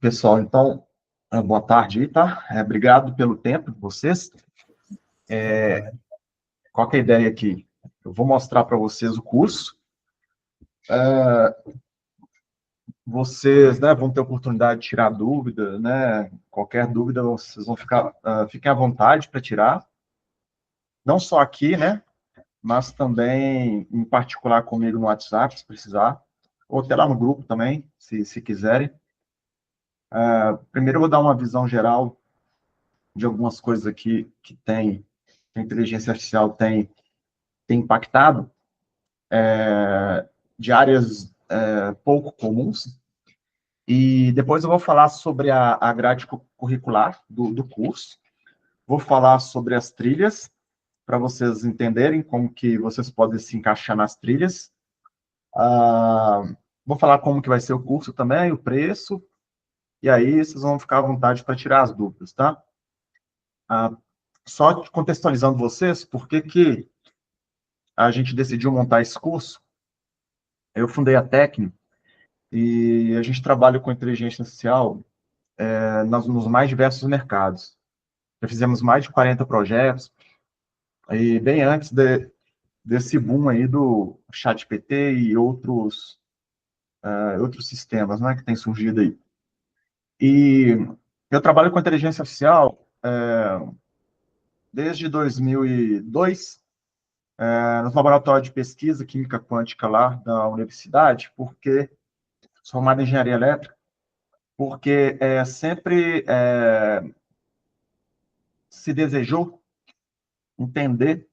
Pessoal, então, boa tarde aí, tá? Obrigado pelo tempo de vocês. Qual que é a ideia aqui? Eu vou mostrar para vocês o curso. Vocês, né, vão ter oportunidade de tirar dúvida, né? Qualquer dúvida, vocês vão fiquem à vontade para tirar. Não só aqui, né? Mas também, em particular, comigo no WhatsApp, se precisar. Ou até lá no grupo também, se quiserem. Primeiro, eu vou dar uma visão geral de algumas coisas aqui que a inteligência artificial tem impactado, de áreas pouco comuns, e depois eu vou falar sobre a grade curricular do curso, vou falar sobre as trilhas, para vocês entenderem como que vocês podem se encaixar nas trilhas. Vou falar como que vai ser o curso também, o preço, e aí vocês vão ficar à vontade para tirar as dúvidas, tá? Só contextualizando vocês, por que que a gente decidiu montar esse curso? Eu fundei a Tecno, e a gente trabalha com inteligência artificial nos mais diversos mercados. Já fizemos mais de 40 projetos, e bem antes desse boom aí do ChatGPT e outros sistemas, né, que tem surgido aí. E eu trabalho com inteligência artificial desde 2002, no laboratório de pesquisa química quântica lá da universidade, porque sou formado em engenharia elétrica, porque sempre se desejou entender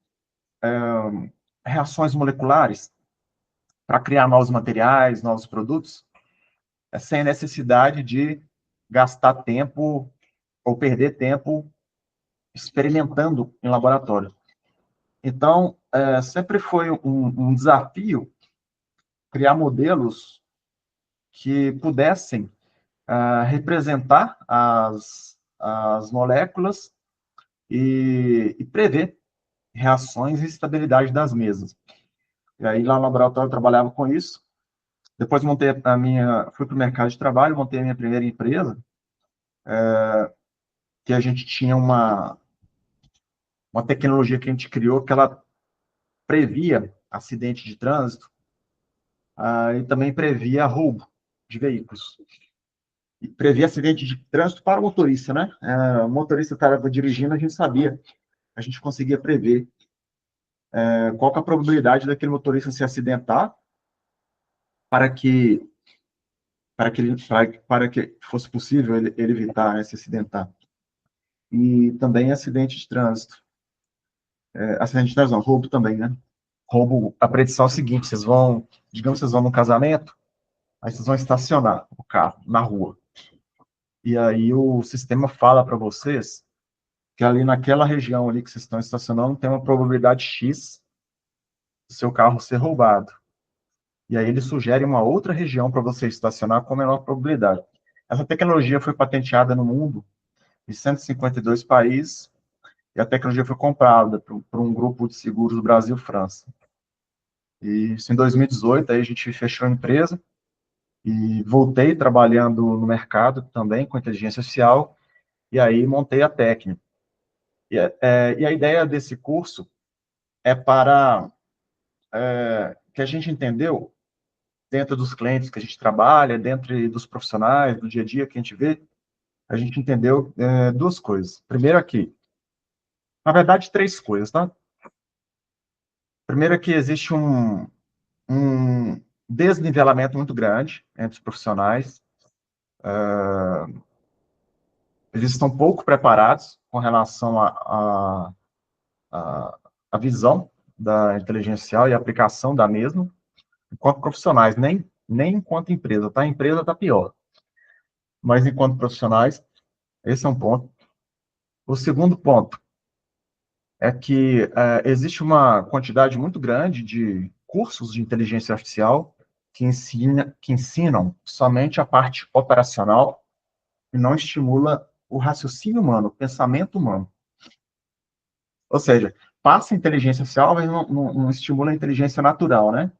reações moleculares para criar novos materiais, novos produtos, sem necessidade de gastar tempo ou perder tempo experimentando em laboratório. Então, sempre foi um desafio criar modelos que pudessem representar as moléculas e prever reações e estabilidade das mesmas. E aí, lá no laboratório, eu trabalhava com isso. Depois fui para o mercado de trabalho, montei a minha primeira empresa, que a gente tinha uma tecnologia que a gente criou que ela previa acidente de trânsito, e também previa roubo de veículos. E previa acidente de trânsito para o motorista, né? O motorista estava dirigindo, a gente sabia, a gente conseguia prever qual que é a probabilidade daquele motorista se acidentar para que para que fosse possível ele evitar, né, se acidentar. E também acidente de trânsito. Acidente de trânsito, não, roubo também, né? Roubo, a predição é o seguinte, digamos que vocês vão num casamento, aí vocês vão estacionar o carro na rua. E aí o sistema fala para vocês que ali naquela região ali que vocês estão estacionando tem uma probabilidade X do seu carro ser roubado. E aí ele sugere uma outra região para você estacionar com menor probabilidade. Essa tecnologia foi patenteada no mundo em 152 países, e a tecnologia foi comprada por um grupo de seguros do Brasil e França. E isso em 2018, aí a gente fechou a empresa e voltei trabalhando no mercado também com inteligência artificial, e aí montei a técnica. E a ideia desse curso é para que a gente entendeu, dentro dos clientes que a gente trabalha, dentro dos profissionais, do dia a dia que a gente vê, a gente entendeu duas coisas. Primeiro aqui, na verdade, três coisas, tá? Primeiro é que existe um desnivelamento muito grande entre os profissionais. Eles estão pouco preparados com relação à visão da inteligência artificial e a aplicação da mesma, enquanto profissionais, nem enquanto empresa, tá? A empresa está pior. Mas enquanto profissionais, esse é um ponto. O segundo ponto é que existe uma quantidade muito grande de cursos de inteligência artificial que ensinam somente a parte operacional e não estimula o raciocínio humano, o pensamento humano. Ou seja, passa a inteligência artificial, mas não estimula a inteligência natural, né?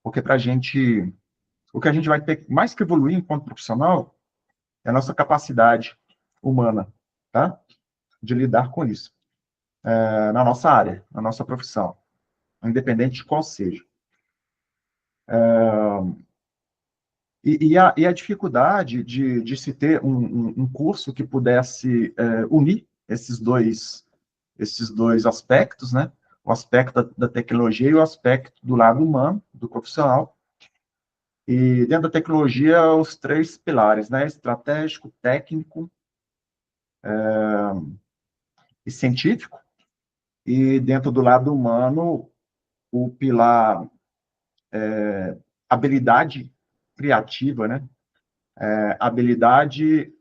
Porque para a gente O que a gente vai ter mais que evoluir enquanto profissional é a nossa capacidade humana, tá? De lidar com isso, na nossa área, na nossa profissão, independente de qual seja. E a dificuldade de se ter um curso que pudesse unir esses dois aspectos, né? O aspecto da tecnologia e o aspecto do lado humano, do profissional. E dentro da tecnologia, os três pilares, né? Estratégico, técnico e científico. E dentro do lado humano, o pilar habilidade criativa, né? Habilidade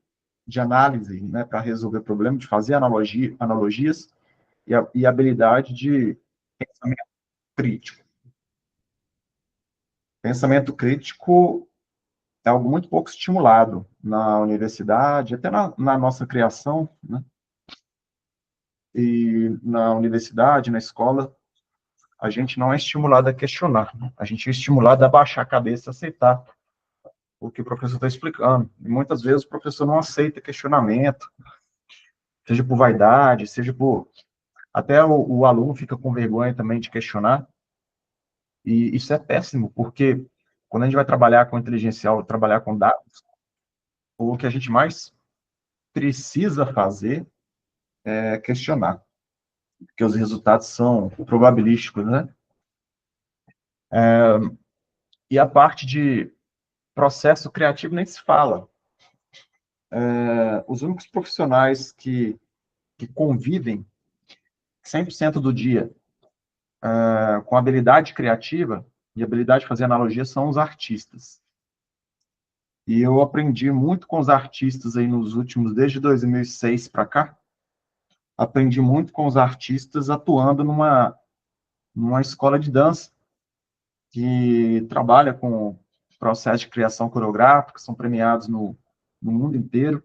de análise, né? Para resolver problemas, de fazer analogias e habilidade de pensamento crítico. Pensamento crítico é algo muito pouco estimulado na universidade, até na nossa criação, né? E na universidade, na escola, a gente não é estimulado a questionar, né? A gente é estimulado a baixar a cabeça e aceitar o que o professor está explicando. E muitas vezes o professor não aceita questionamento, seja por vaidade, seja por... Até o aluno fica com vergonha também de questionar, e isso é péssimo, porque quando a gente vai trabalhar com inteligencial, trabalhar com dados, o que a gente mais precisa fazer é questionar, porque os resultados são probabilísticos, né? E a parte de processo criativo nem se fala. Os únicos profissionais que convivem 100% do dia com habilidade criativa e habilidade de fazer analogia são os artistas. E eu aprendi muito com os artistas aí nos últimos, desde 2006 para cá, aprendi muito com os artistas atuando numa escola de dança que trabalha com processo de criação coreográfica, são premiados no mundo inteiro.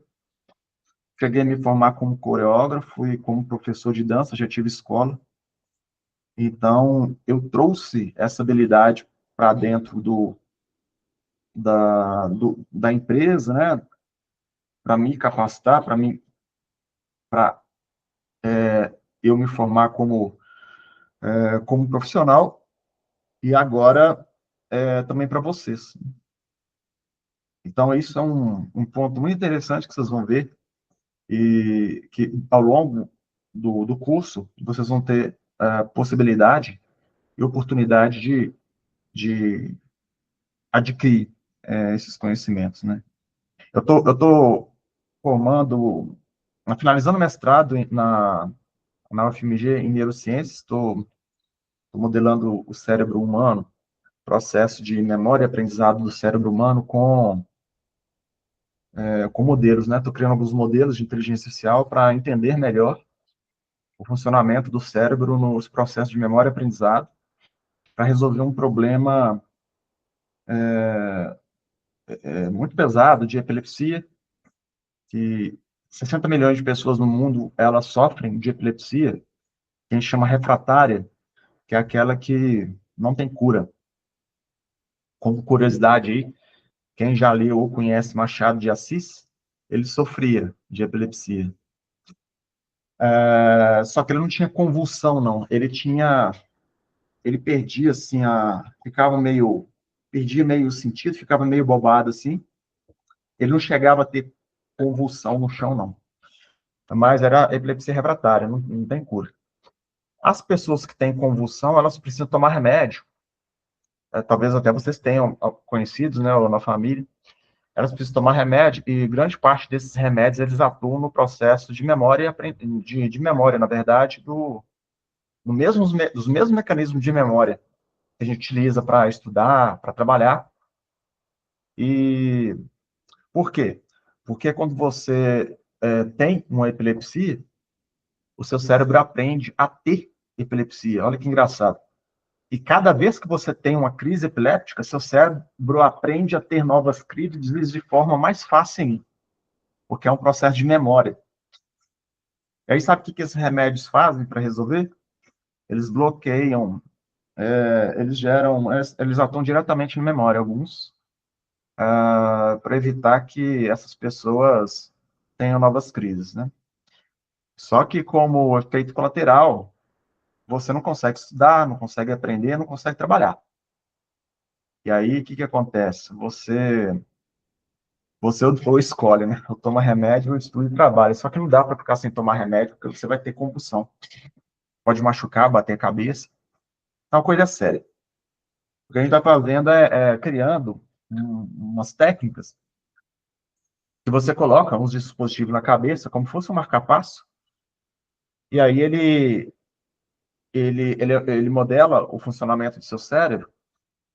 Cheguei a me formar como coreógrafo e como professor de dança, já tive escola. Então, eu trouxe essa habilidade para dentro da empresa, né? Para me capacitar, para eu me formar como profissional e agora também para vocês. Então, isso é um ponto muito interessante que vocês vão ver e que ao longo do curso vocês vão ter a possibilidade e oportunidade de adquirir esses conhecimentos, né? Eu tô formando, finalizando o mestrado na UFMG em neurociências, estou modelando o cérebro humano, processo de memória e aprendizado do cérebro humano com modelos, né? Estou criando alguns modelos de inteligência artificial para entender melhor o funcionamento do cérebro nos processos de memória e aprendizado, para resolver um problema muito pesado de epilepsia, que 60 milhões de pessoas no mundo elas sofrem de epilepsia, que a gente chama refratária, que é aquela que não tem cura. Como curiosidade aí, quem já leu ou conhece Machado de Assis, ele sofria de epilepsia. Só que ele não tinha convulsão, não. Ele perdia, assim, perdia meio o sentido, ficava meio bobado, assim. Ele não chegava a ter convulsão no chão, não. Mas era epilepsia refratária, não tem cura. As pessoas que têm convulsão, elas precisam tomar remédio. Talvez até vocês tenham conhecidos, né, ou na família. Elas precisam tomar remédio e grande parte desses remédios eles atuam no processo de memória, de memória, na verdade, dos mesmos mecanismos de memória que a gente utiliza para estudar, para trabalhar. E por quê? Porque quando você tem uma epilepsia, o seu cérebro aprende a ter epilepsia. Olha que engraçado. E cada vez que você tem uma crise epiléptica, seu cérebro aprende a ter novas crises de forma mais fácil, porque é um processo de memória. E aí, sabe o que esses remédios fazem para resolver? Eles bloqueiam, eles atuam diretamente na memória, alguns. para evitar que essas pessoas tenham novas crises, né? Só que como efeito colateral, você não consegue estudar, não consegue aprender, não consegue trabalhar. E aí, o que que acontece? Você ou escolhe, né? Ou toma remédio, ou estuda e trabalha. Só que não dá para ficar sem tomar remédio, porque você vai ter convulsão. Pode machucar, bater a cabeça. É uma coisa séria. O que a gente está fazendo é criando umas técnicas que você coloca uns dispositivos na cabeça, como se fosse um marca-passo, e aí ele modela o funcionamento do seu cérebro,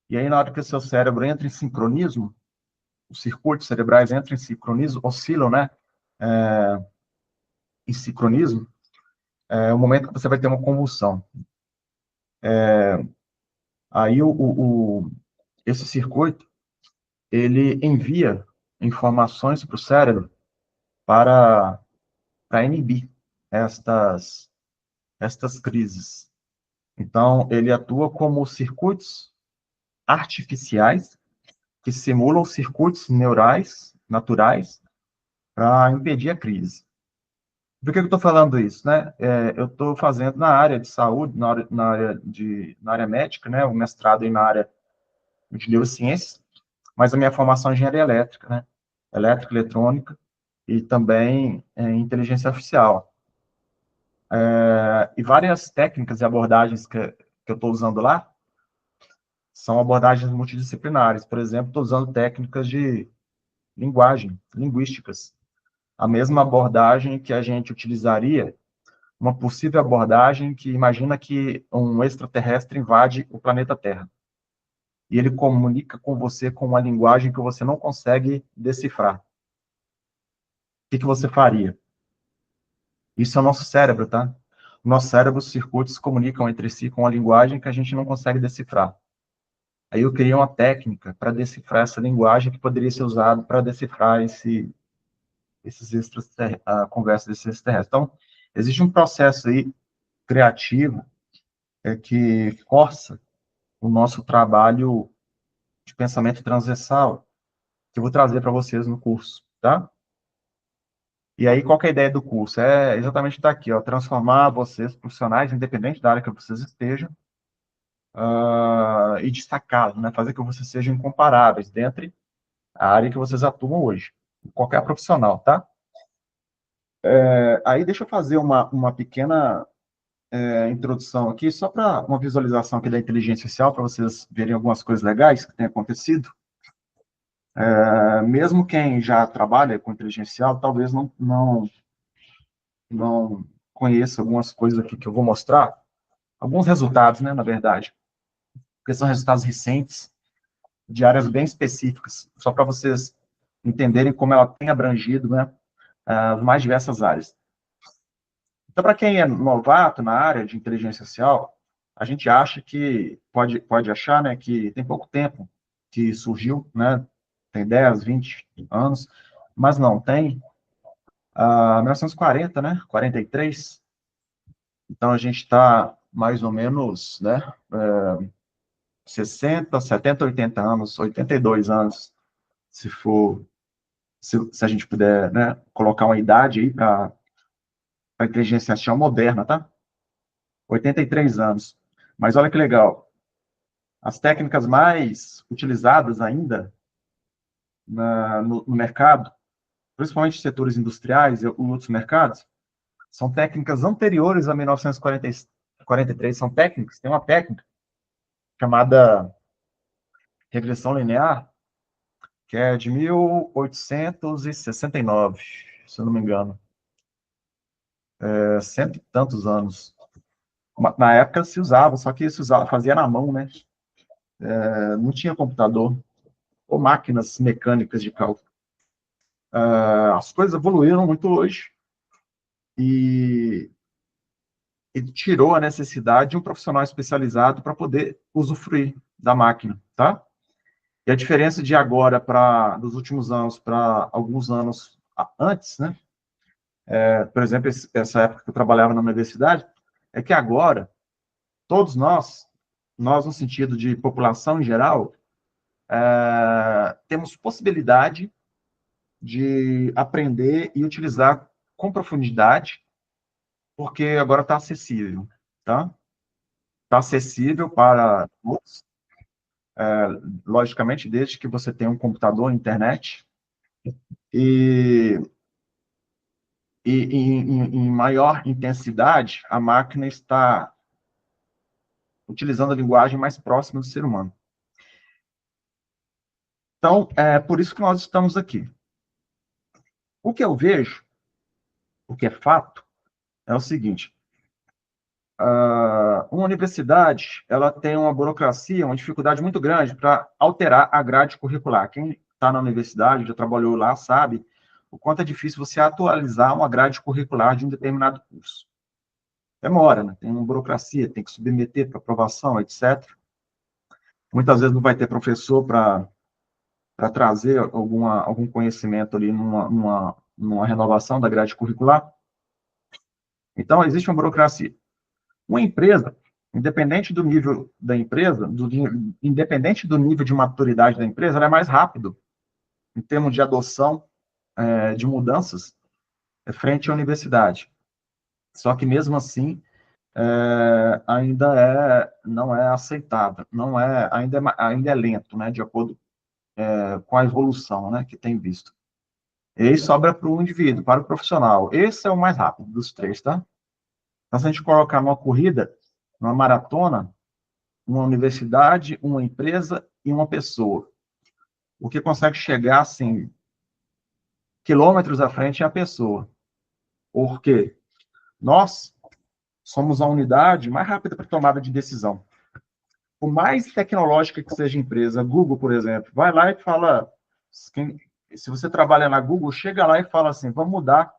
e aí na hora que o seu cérebro entra em sincronismo, os circuitos cerebrais entram em sincronismo, oscilam, né? Em sincronismo, é o momento que você vai ter uma convulsão. Aí esse circuito, ele envia informações para o cérebro para, para inibir estas crises. Então, ele atua como circuitos artificiais que simulam circuitos neurais naturais para impedir a crise. Por que eu estou falando isso, né? Eu estou fazendo na área de saúde, na área médica, né? O mestrado na área de neurociências, mas a minha formação é engenharia elétrica, né? Elétrica, eletrônica e também inteligência artificial. E várias técnicas e abordagens que eu estou usando lá são abordagens multidisciplinares. Por exemplo, estou usando técnicas de linguagem, linguísticas. A mesma abordagem que a gente utilizaria, uma possível abordagem que imagina que um extraterrestre invade o planeta Terra. E ele comunica com você com uma linguagem que você não consegue decifrar. O que que você faria? Isso é o nosso cérebro, tá? O nosso cérebro, os circuitos se comunicam entre si com uma linguagem que a gente não consegue decifrar. Aí eu criei uma técnica para decifrar essa linguagem que poderia ser usada para decifrar a conversa desses extraterrestres. Então, existe um processo aí criativo que força o nosso trabalho de pensamento transversal, que eu vou trazer para vocês no curso, tá? E aí, qual que é a ideia do curso? É exatamente estar aqui, ó, transformar vocês profissionais, independente da área que vocês estejam, e destacá-los, né? Fazer que vocês sejam incomparáveis dentro da área que vocês atuam hoje, qualquer profissional, tá? Aí deixa eu fazer uma pequena introdução aqui, só para uma visualização aqui da inteligência artificial, para vocês verem algumas coisas legais que têm acontecido. Mesmo quem já trabalha com inteligência artificial, talvez não conheça algumas coisas aqui que eu vou mostrar, alguns resultados, né, na verdade, porque são resultados recentes, de áreas bem específicas, só para vocês entenderem como ela tem abrangido, né, as mais diversas áreas. Então, para quem é novato na área de inteligência artificial, a gente acha que, pode achar, né, que tem pouco tempo que surgiu, né, tem 10, 20 anos, mas não, tem 1940, né, 43, então a gente está mais ou menos, né, 60, 70, 80 anos, 82 anos, se for, se a gente puder, né, colocar uma idade aí para a inteligência artificial moderna, tá? 83 anos. Mas olha que legal, as técnicas mais utilizadas ainda no mercado, principalmente em setores industriais e outros mercados, são técnicas anteriores a 1943. São técnicas, tem uma técnica chamada regressão linear, que é de 1869, se eu não me engano. Cento e tantos anos. Na época se usava, só que se usava, fazia na mão, né? Não tinha computador ou máquinas mecânicas de cálculo. As coisas evoluíram muito hoje e, e tirou a necessidade de um profissional especializado para poder usufruir da máquina, tá? E a diferença de agora dos últimos anos para alguns anos antes, né? Por exemplo, essa época que eu trabalhava na universidade, é que agora nós no sentido de população em geral, temos possibilidade de aprender e utilizar com profundidade, porque agora está acessível, tá? Está acessível para todos, logicamente, desde que você tenha um computador, internet, e, em maior intensidade, a máquina está utilizando a linguagem mais próxima do ser humano. Então, é por isso que nós estamos aqui. O que eu vejo, o que é fato, é o seguinte: uma universidade, ela tem uma burocracia, uma dificuldade muito grande para alterar a grade curricular. Quem está na universidade, já trabalhou lá, sabe o quanto é difícil você atualizar uma grade curricular de um determinado curso. Demora, né? Tem uma burocracia, tem que submeter para aprovação, etc. Muitas vezes não vai ter professor para trazer algum conhecimento ali numa renovação da grade curricular. Então, existe uma burocracia. Uma empresa, independente do nível da empresa, independente do nível de maturidade da empresa, ela é mais rápido em termos de adoção de mudanças frente à universidade. Só que, mesmo assim, ainda não é aceitável, ainda é lento, né, de acordo com a evolução, né, que tem visto. E aí sobra para o indivíduo, para o profissional. Esse é o mais rápido dos três, tá? Então, se a gente colocar numa corrida, numa maratona, uma universidade, uma empresa e uma pessoa, o que consegue chegar, assim, quilômetros à frente é a pessoa. Por quê? Nós somos a unidade mais rápida para tomada de decisão. Por mais tecnológica que seja a empresa, Google, por exemplo, vai lá e fala, se você trabalha na Google, chega lá e fala assim, vamos mudar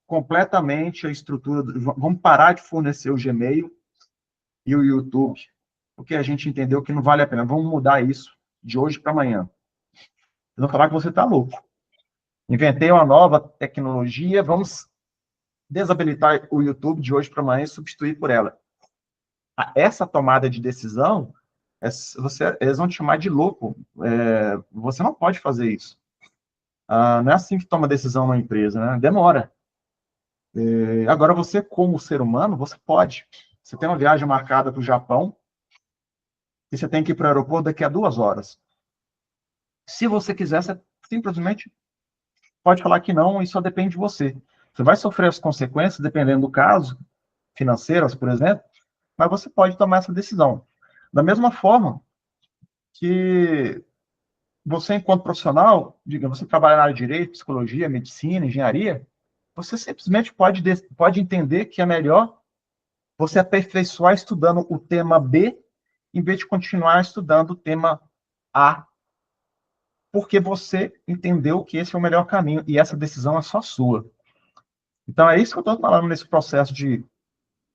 completamente a estrutura, vamos parar de fornecer o Gmail e o YouTube, porque a gente entendeu que não vale a pena, vamos mudar isso de hoje para amanhã. Eles vão falar que você está louco. Inventei uma nova tecnologia, vamos desabilitar o YouTube de hoje para amanhã e substituir por ela. Essa tomada de decisão, eles vão te chamar de louco. Você não pode fazer isso. Não é assim que toma decisão uma empresa, né? Demora. Agora, você, como ser humano, você pode. Você tem uma viagem marcada para o Japão e você tem que ir para o aeroporto daqui a 2 horas. Se você quiser, você simplesmente pode falar que não, e só depende de você. Você vai sofrer as consequências, dependendo do caso, financeiras, por exemplo, mas você pode tomar essa decisão. Da mesma forma que você, enquanto profissional, digamos, você trabalha na área de direito, psicologia, medicina, engenharia, você simplesmente pode entender que é melhor você aperfeiçoar estudando o tema B, em vez de continuar estudando o tema A, porque você entendeu que esse é o melhor caminho, e essa decisão é só sua. Então, é isso que eu estou falando nesse processo de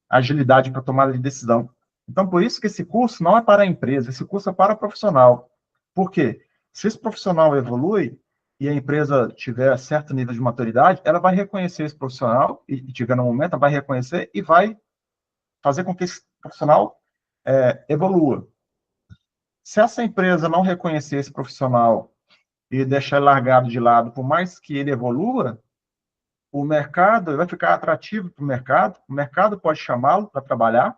agilidade para tomada de decisão. Então, por isso que esse curso não é para a empresa, esse curso é para o profissional. Por quê? Se esse profissional evolui e a empresa tiver certo nível de maturidade, ela vai reconhecer esse profissional, e tiver no momento, ela vai reconhecer e vai fazer com que esse profissional evolua. Se essa empresa não reconhecer esse profissional e deixar ele largado de lado, por mais que ele evolua, o mercado vai ficar atrativo para o mercado pode chamá-lo para trabalhar,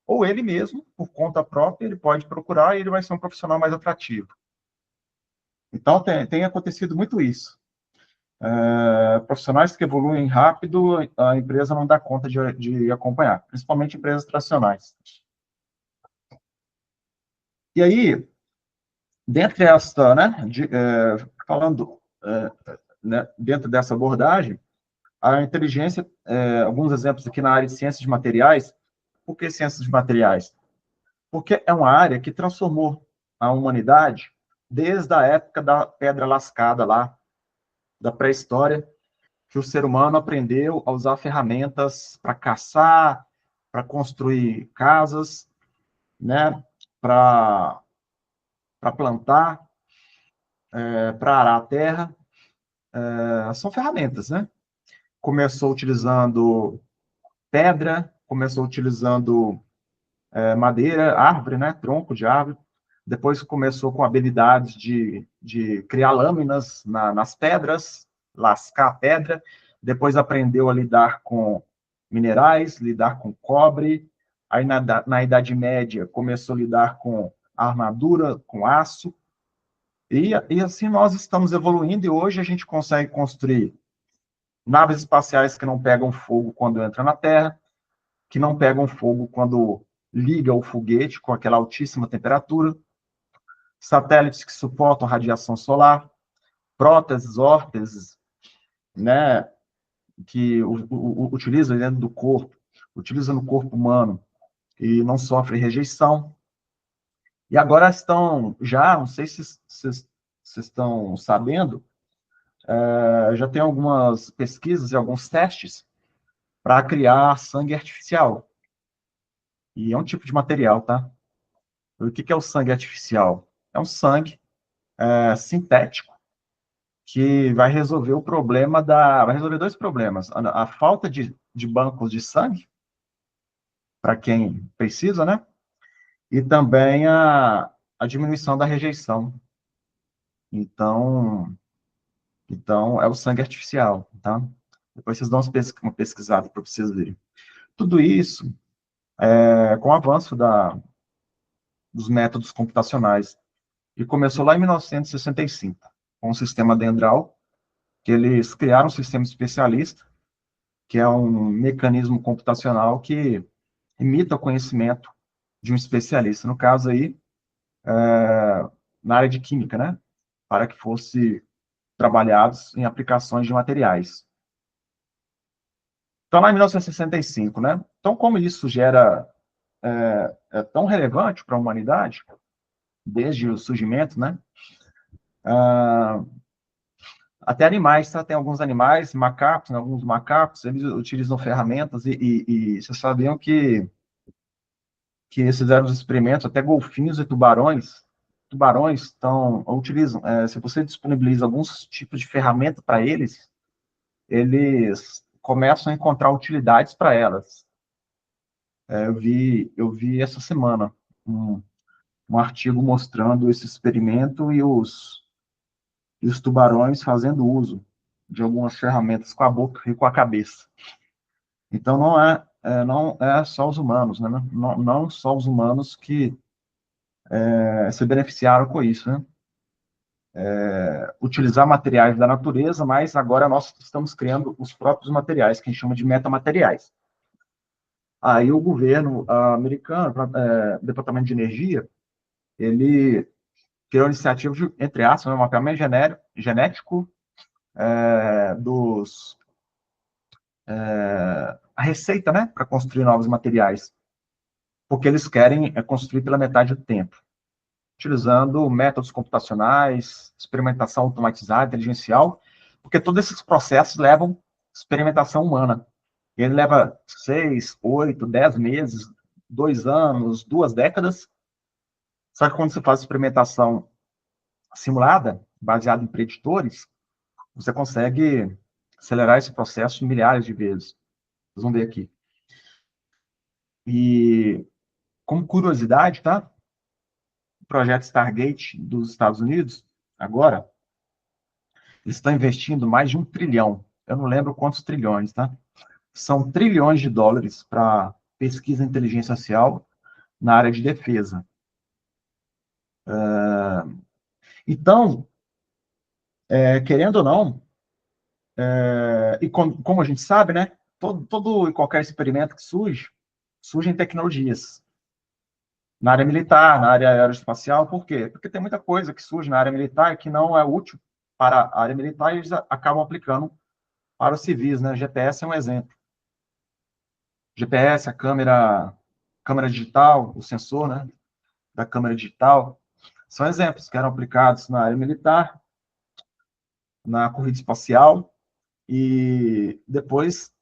ou ele mesmo, por conta própria, ele pode procurar e ele vai ser um profissional mais atrativo. Então, tem acontecido muito isso. Profissionais que evoluem rápido, a empresa não dá conta de acompanhar, principalmente empresas tradicionais. E aí, dentro dessa, né, falando, né, dentro dessa abordagem, a inteligência, alguns exemplos aqui na área de ciências de materiais. Por que ciências de materiais? Porque é uma área que transformou a humanidade desde a época da pedra lascada lá, da pré-história, que o ser humano aprendeu a usar ferramentas para caçar, para construir casas, né, para plantar, para arar a terra. São ferramentas, né? Começou utilizando pedra, começou utilizando madeira, árvore, né, tronco de árvore. depois começou com habilidades de criar lâminas nas pedras, lascar a pedra, depois aprendeu a lidar com minerais, lidar com cobre, aí na Idade Média começou a lidar com armadura, com aço, e assim nós estamos evoluindo, e hoje a gente consegue construir naves espaciais que não pegam fogo quando entra na Terra, que não pegam fogo quando liga o foguete com aquela altíssima temperatura, satélites que suportam radiação solar, próteses, órteses, né, que utiliza dentro do corpo, utiliza no corpo humano e não sofre rejeição. E agora estão já, não sei se vocês estão sabendo, já tem algumas pesquisas e alguns testes para criar sangue artificial. E é um tipo de material, tá? O que é o sangue artificial? É um sangue sintético que vai resolver o problema vai resolver dois problemas: a falta de bancos de sangue para quem precisa, né? E também a diminuição da rejeição. Então, é o sangue artificial, tá? Depois vocês dão uma pesquisada para vocês verem. Tudo isso com o avanço dos métodos computacionais. E começou lá em 1965, com o sistema Dendral, que eles criaram um sistema especialista, que é um mecanismo computacional que imita o conhecimento de um especialista. No caso aí, na área de química, né? Para que fosse trabalhados em aplicações de materiais. Então, lá em 1965, né? Então, como isso é tão relevante para a humanidade, desde o surgimento, né? Até animais, tá? Tem alguns animais, macacos, né? Alguns macacos, eles utilizam ferramentas e vocês sabiam que eles fizeram os experimentos, até golfinhos e tubarões utilizam, se você disponibiliza alguns tipos de ferramenta para eles, eles começam a encontrar utilidades para elas. Eu vi essa semana um artigo mostrando esse experimento e os tubarões fazendo uso de algumas ferramentas com a boca e com a cabeça. Então, não é só os humanos, né? Não só os humanos que se beneficiaram com isso, né? Utilizar materiais da natureza, mas agora nós estamos criando os próprios materiais, que a gente chama de metamateriais. Aí o governo americano, o Departamento de Energia, ele criou a iniciativa de, entre aspas, um mapeamento genético a receita, né, para construir novos materiais, porque eles querem construir pela metade do tempo, utilizando métodos computacionais, experimentação automatizada, inteligencial, porque todos esses processos levam experimentação humana. Ele leva 6, 8, 10 meses, 2 anos, 2 décadas. Só que quando você faz experimentação simulada, baseada em preditores, você consegue acelerar esse processo milhares de vezes. Vocês vão ver aqui. E, como curiosidade, tá? O projeto Stargate dos Estados Unidos, agora, eles estão investindo mais de 1 trilhão. Eu não lembro quantos trilhões, tá? São trilhões de dólares para pesquisa em inteligência artificial na área de defesa. Então, querendo ou não, e como a gente sabe, né? Todo e qualquer experimento que surgem tecnologias. Na área militar, na área aeroespacial, por quê? Porque tem muita coisa que surge na área militar que não é útil para a área militar e eles acabam aplicando para os civis, né? GPS é um exemplo. GPS, a câmera digital, o sensor, né, da câmera digital, são exemplos que eram aplicados na área militar, na corrida espacial, e depois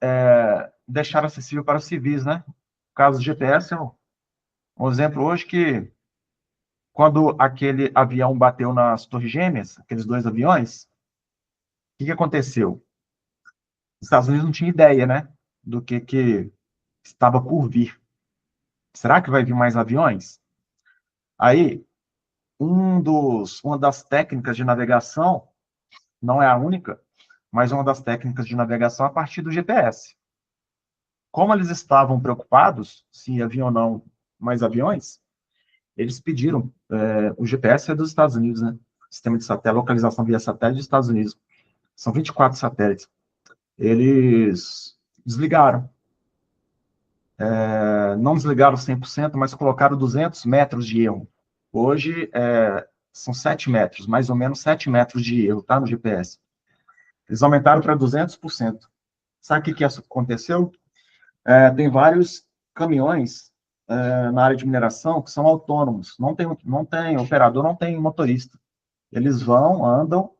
deixaram acessível para os civis, né? O caso do GPS é um exemplo hoje que, quando aquele avião bateu nas Torres Gêmeas, aqueles 2 aviões, o que aconteceu? Os Estados Unidos não tinham ideia, né, do que estava por vir. Será que vai vir mais aviões? Aí, uma das técnicas de navegação, não é a única, mas uma das técnicas de navegação a partir do GPS. Como eles estavam preocupados se havia ou não mais aviões, eles pediram, o GPS é dos Estados Unidos, né? Sistema de satélite, localização via satélite dos Estados Unidos. São 24 satélites. Eles desligaram. Não desligaram 100%, mas colocaram 200 metros de erro. Hoje, são 7 metros, mais ou menos 7 metros de erro, tá? No GPS. Eles aumentaram para 200%. Sabe o que aconteceu? Tem vários caminhões na área de mineração que são autônomos. Não tem operador, não tem motorista. Eles vão, andam,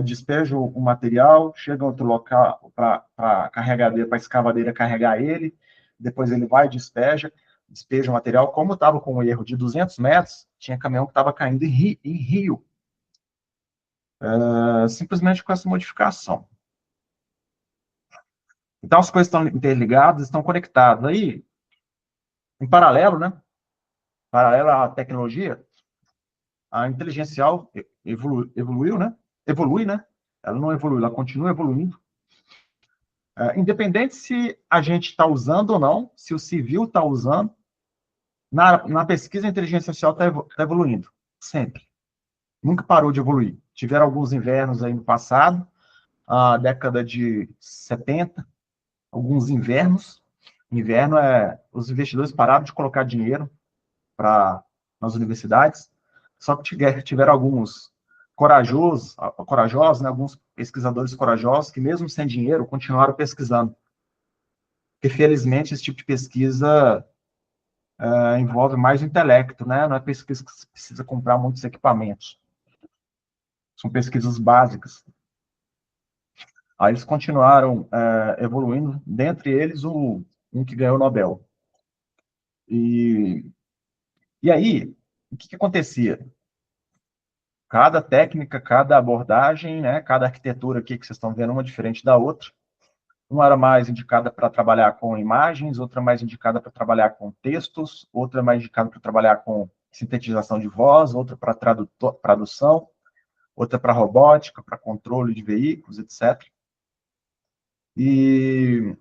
despejam o material, chegam a outro local para a carregadeira, para a escavadeira carregar ele, depois ele vai, despeja o material. Como estava com um erro de 200 metros, tinha caminhão que estava caindo em rio, simplesmente com essa modificação. Então, as coisas estão interligadas, estão conectadas. Aí, em paralelo, né? Paralelo à tecnologia, a inteligência artificial evoluiu, né? Evolui, né? Ela não evolui, ela continua evoluindo. Independente se a gente está usando ou não, se o civil está usando, na pesquisa a inteligência artificial está evoluindo, sempre. Nunca parou de evoluir. Tiveram alguns invernos aí no passado, a década de 70, alguns invernos. Inverno os investidores pararam de colocar dinheiro nas universidades, só que tiveram alguns corajosos, né, alguns pesquisadores corajosos que mesmo sem dinheiro continuaram pesquisando. Porque felizmente esse tipo de pesquisa envolve mais o intelecto, né? Não é pesquisa que você precisa comprar muitos equipamentos. São pesquisas básicas. Aí eles continuaram evoluindo, dentre eles um que ganhou o Nobel. E aí, o que acontecia? Cada técnica, cada abordagem, né, cada arquitetura aqui que vocês estão vendo, uma diferente da outra. Uma era mais indicada para trabalhar com imagens, outra mais indicada para trabalhar com textos, outra mais indicada para trabalhar com sintetização de voz, outra para tradução, outra para robótica, para controle de veículos, etc. E,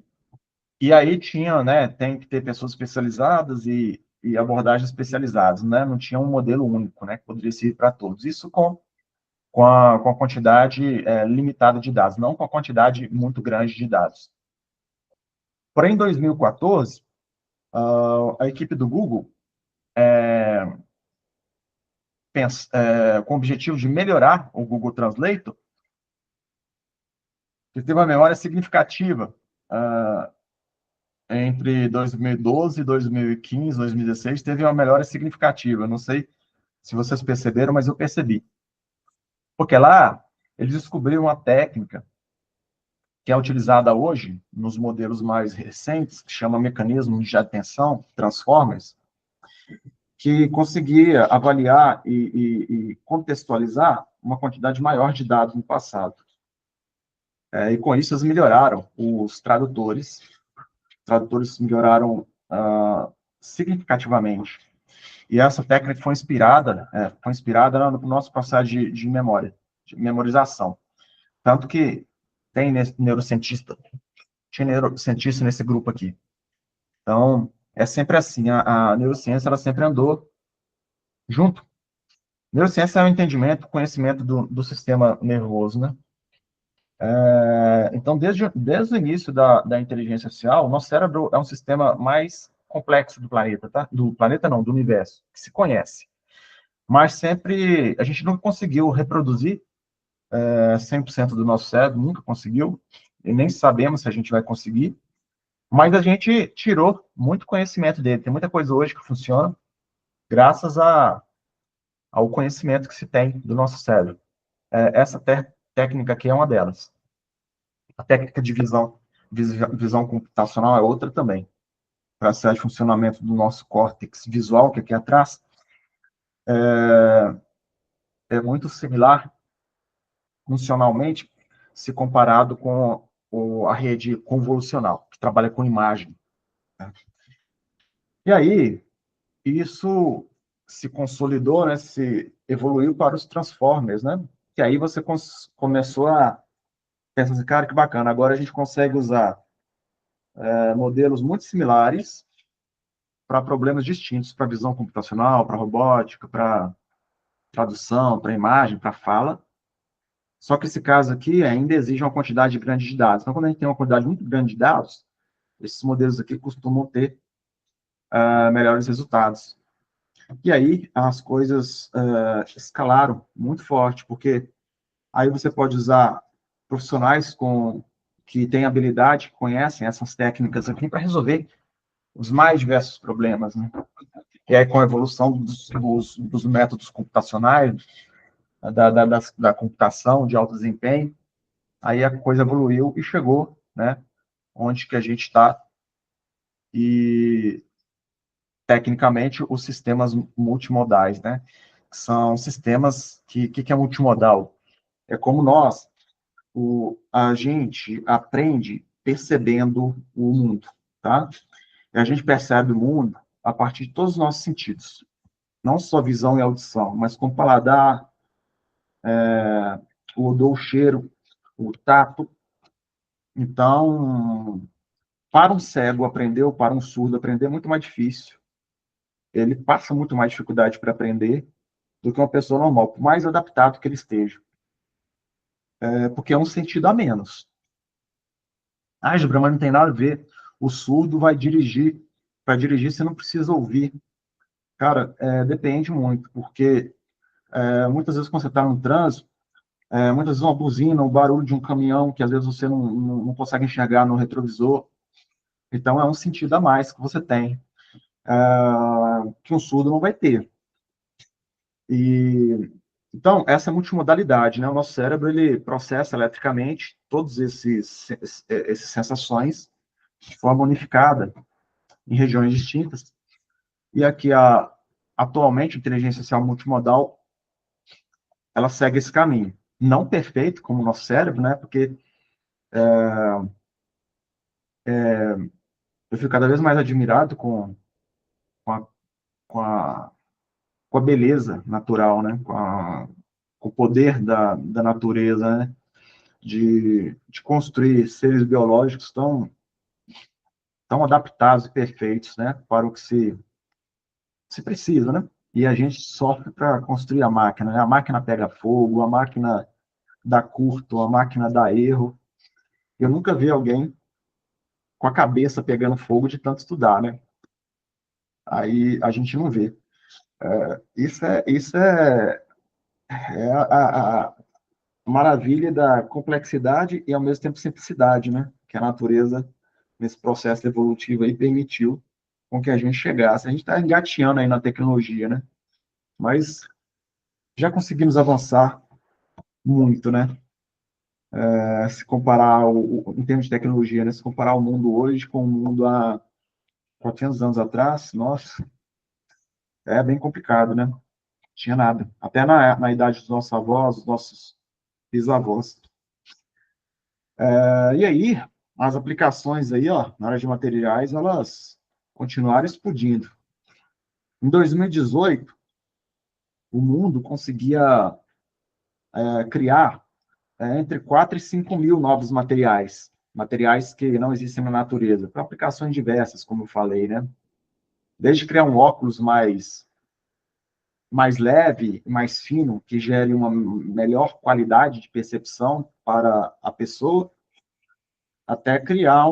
e aí tinha, né, tem que ter pessoas especializadas e abordagens especializadas, né? Não tinha um modelo único, né, que poderia servir para todos. Isso com a quantidade limitada de dados, não com a quantidade muito grande de dados. Porém, em 2014, a equipe do Google, com o objetivo de melhorar o Google Translate, teve uma memória significativa entre 2012, 2015, 2016, teve uma melhora significativa. Não sei se vocês perceberam, mas eu percebi. Porque lá, eles descobriram uma técnica que é utilizada hoje nos modelos mais recentes, que chama mecanismo de atenção, transformers, que conseguia avaliar e contextualizar uma quantidade maior de dados no passado. E com isso eles melhoraram os tradutores melhoraram significativamente. E essa técnica foi inspirada no nosso processo de memória, de memorização. Tanto que tem tinha neurocientista nesse grupo aqui. Então, é sempre assim, a neurociência, ela sempre andou junto. Neurociência é o entendimento, conhecimento do sistema nervoso, né? Então, desde o início da inteligência artificial, o nosso cérebro é um sistema mais complexo do planeta, tá? Do planeta não, do universo, que se conhece. Mas sempre, a gente nunca conseguiu reproduzir 100% do nosso cérebro, nunca conseguiu, e nem sabemos se a gente vai conseguir, mas a gente tirou muito conhecimento dele. Tem muita coisa hoje que funciona graças ao conhecimento que se tem do nosso cérebro. Essa técnica aqui é uma delas. A técnica de visão computacional é outra também. Para acessar o funcionamento do nosso córtex visual, que é aqui atrás, é muito similar funcionalmente se comparado com a rede convolucional, que trabalha com imagem. E aí, isso se consolidou, né, se evoluiu para os Transformers, né? Que aí você começou a pensar assim, cara, que bacana, agora a gente consegue usar modelos muito similares para problemas distintos, para visão computacional, para robótica, para tradução, para imagem, para fala. Só que esse caso aqui ainda exige uma quantidade grande de dados. Então, quando a gente tem uma quantidade muito grande de dados, esses modelos aqui costumam ter melhores resultados. E aí as coisas escalaram muito forte, porque aí você pode usar profissionais que têm habilidade, que conhecem essas técnicas aqui para resolver os mais diversos problemas, né? E aí, com a evolução dos métodos computacionais, da computação de alto desempenho, aí a coisa evoluiu e chegou, né, onde que a gente está. E, tecnicamente, os sistemas multimodais, né, são sistemas que é multimodal. É como a gente aprende percebendo o mundo, tá? E a gente percebe o mundo a partir de todos os nossos sentidos. Não só visão e audição, mas com o paladar, o odor, o cheiro, o tato. Então, para um cego aprender ou para um surdo aprender é muito mais difícil. Ele passa muito mais dificuldade para aprender do que uma pessoa normal, por mais adaptado que ele esteja. Porque é um sentido a menos. Ah, Gibran, mas não tem nada a ver. O surdo vai dirigir. Para dirigir, você não precisa ouvir. Cara, depende muito, porque muitas vezes quando você está no trânsito, muitas vezes uma buzina, o barulho de um caminhão, que às vezes você não consegue enxergar no retrovisor. Então, é um sentido a mais que você tem, que um surdo não vai ter. E, então, essa é a multimodalidade, né? O nosso cérebro, ele processa eletricamente todos essas sensações de forma unificada, em regiões distintas. E aqui, atualmente, a inteligência artificial multimodal, ela segue esse caminho. Não perfeito, como o nosso cérebro, né? Porque eu fico cada vez mais admirado com a, com a, com a beleza natural, né? Com o poder da natureza, né? De construir seres biológicos tão adaptados e perfeitos, né? Para o que se precisa, né? E a gente sofre para construir a máquina, né? A máquina pega fogo, a máquina dá curto, a máquina dá erro. Eu nunca vi alguém com a cabeça pegando fogo de tanto estudar, né? Aí a gente não vê. Isso é a maravilha da complexidade e, ao mesmo tempo, simplicidade, né? Que a natureza, nesse processo evolutivo aí, permitiu com que a gente chegasse. A gente está engateando aí na tecnologia, né? Mas já conseguimos avançar muito, né? Se comparar, em termos de tecnologia, né? Se comparar o mundo hoje com o mundo há 400 anos atrás, nossa, é bem complicado, né? Não tinha nada. Até na idade dos nossos avós, dos nossos bisavós. E aí, as aplicações aí, ó, na área de materiais, elas continuaram explodindo. Em 2018, o mundo conseguia criar entre 4 e 5 mil novos materiais, materiais que não existem na natureza, para aplicações diversas, como eu falei, né? Desde criar um óculos mais leve, mais fino, que gere uma melhor qualidade de percepção para a pessoa, até criar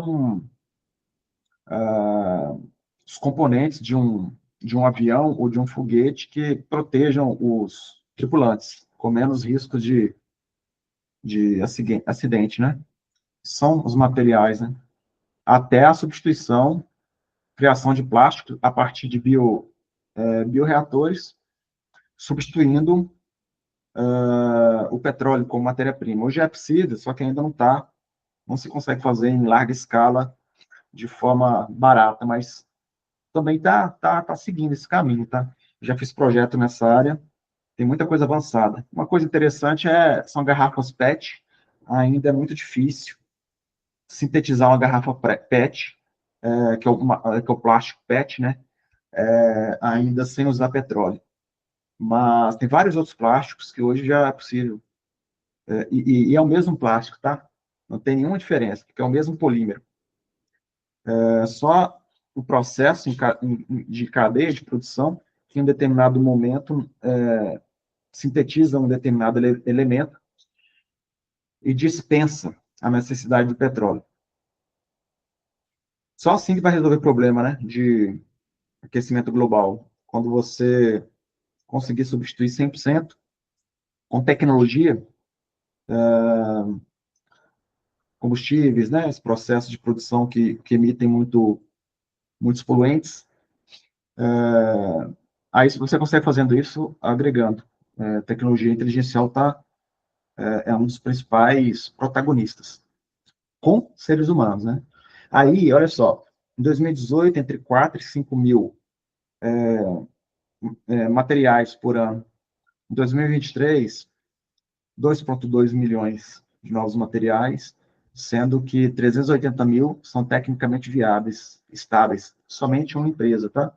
os componentes de um avião ou de um foguete que protejam os tripulantes, com menos risco de acidente, né? São os materiais, né? Até a substituição, criação de plástico a partir de bioreatores, substituindo o petróleo como matéria-prima. Hoje é possível, só que ainda não se consegue fazer em larga escala de forma barata, mas também tá seguindo esse caminho, tá? Já fiz projeto nessa área, tem muita coisa avançada. Uma coisa interessante são garrafas PET, ainda é muito difícil sintetizar uma garrafa PET, que é o plástico PET, né? Ainda sem usar petróleo. Mas tem vários outros plásticos que hoje já é possível. E é o mesmo plástico, tá? Não tem nenhuma diferença, porque é o mesmo polímero. É só o processo de cadeia de produção que em um determinado momento sintetiza um determinado elemento e dispensa a necessidade do petróleo. Só assim que vai resolver o problema, né, de aquecimento global. Quando você conseguir substituir 100% com tecnologia, combustíveis, né, esse processo de produção que emitem muitos poluentes, aí você consegue fazendo isso agregando. Tecnologia inteligencial é um dos principais protagonistas, com seres humanos, né? Aí, olha só, em 2018, entre 4 e 5 mil materiais por ano. Em 2023, 2,2 milhões de novos materiais, sendo que 380 mil são tecnicamente viáveis, estáveis. Somente uma empresa, tá?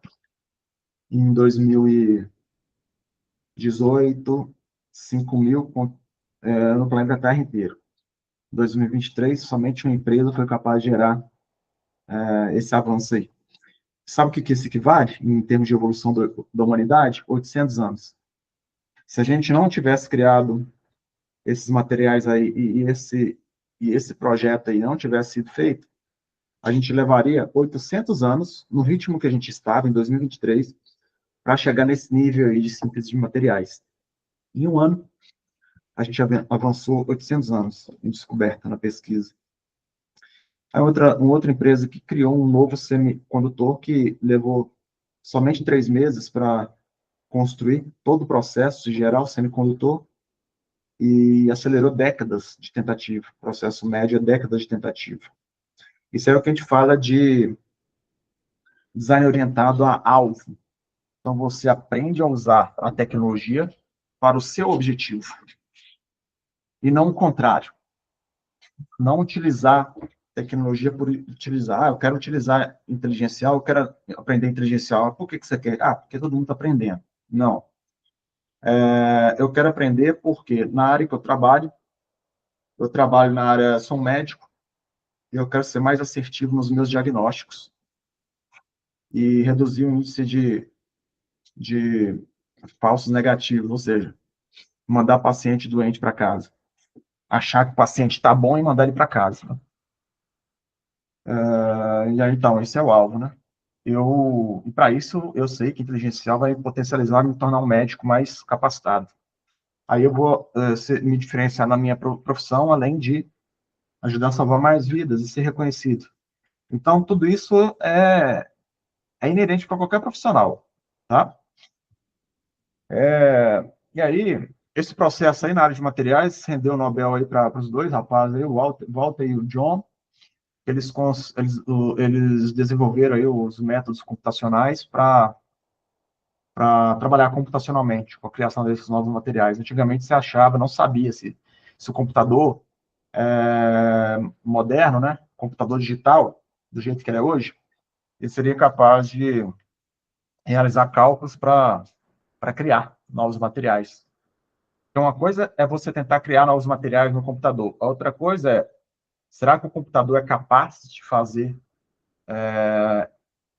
Em 2018, 5 mil no planeta Terra inteiro. Em 2023, somente uma empresa foi capaz de gerar esse avanço aí. Sabe o que isso equivale em termos de evolução da humanidade? 800 anos. Se a gente não tivesse criado esses materiais aí e esse projeto aí não tivesse sido feito, a gente levaria 800 anos, no ritmo que a gente estava, em 2023, para chegar nesse nível aí de síntese de materiais. Em um ano, a gente avançou 800 anos em descoberta na pesquisa. Aí uma outra empresa que criou um novo semicondutor que levou somente 3 meses para construir todo o processo de gerar o semicondutor e acelerou décadas de tentativa. Processo médio é décadas de tentativa. Isso é o que a gente fala de design orientado a alvo. Então, você aprende a usar a tecnologia para o seu objetivo. E não o contrário. Não utilizar tecnologia por utilizar. Eu quero utilizar inteligencial, eu quero aprender inteligencial. Por que você quer? Porque todo mundo está aprendendo. Não. Eu quero aprender porque na área que eu trabalho na área, sou médico, e eu quero ser mais assertivo nos meus diagnósticos e reduzir o índice de falsos negativos, ou seja, mandar paciente doente para casa. Achar que o paciente está bom e mandar ele para casa. E aí, então, esse é o alvo, né? E para isso, eu sei que a inteligência artificial vai potencializar e me tornar um médico mais capacitado. Aí eu vou me diferenciar na minha profissão, além de ajudar a salvar mais vidas e ser reconhecido. Então, tudo isso é inerente para qualquer profissional, tá? E aí, esse processo aí na área de materiais rendeu o Nobel aí para os dois rapazes, aí, o Walter e o John. Eles desenvolveram aí os métodos computacionais para trabalhar computacionalmente com a criação desses novos materiais. Antigamente você achava, não sabia se o computador moderno, né, computador digital, do jeito que ele é hoje, ele seria capaz de realizar cálculos para criar novos materiais. Então, uma coisa é você tentar criar novos materiais no computador. A outra coisa é, será que o computador é capaz de fazer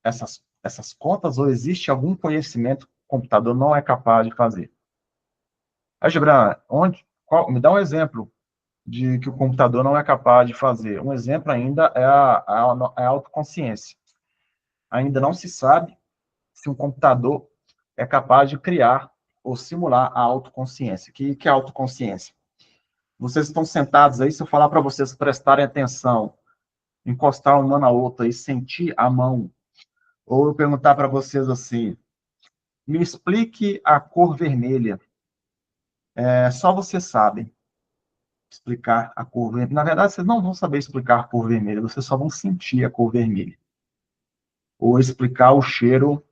essas contas ou existe algum conhecimento que o computador não é capaz de fazer? Aí, Gibran, me dá um exemplo de que o computador não é capaz de fazer. Um exemplo ainda é a autoconsciência. Ainda não se sabe se um computador é capaz de criar ou simular a autoconsciência. O que é autoconsciência? Vocês estão sentados aí, se eu falar para vocês prestarem atenção, encostar uma na outra e sentir a mão, ou eu perguntar para vocês assim, me explique a cor vermelha. Só vocês sabem explicar a cor vermelha. Na verdade, vocês não vão saber explicar a cor vermelha, vocês só vão sentir a cor vermelha. Ou explicar o cheiro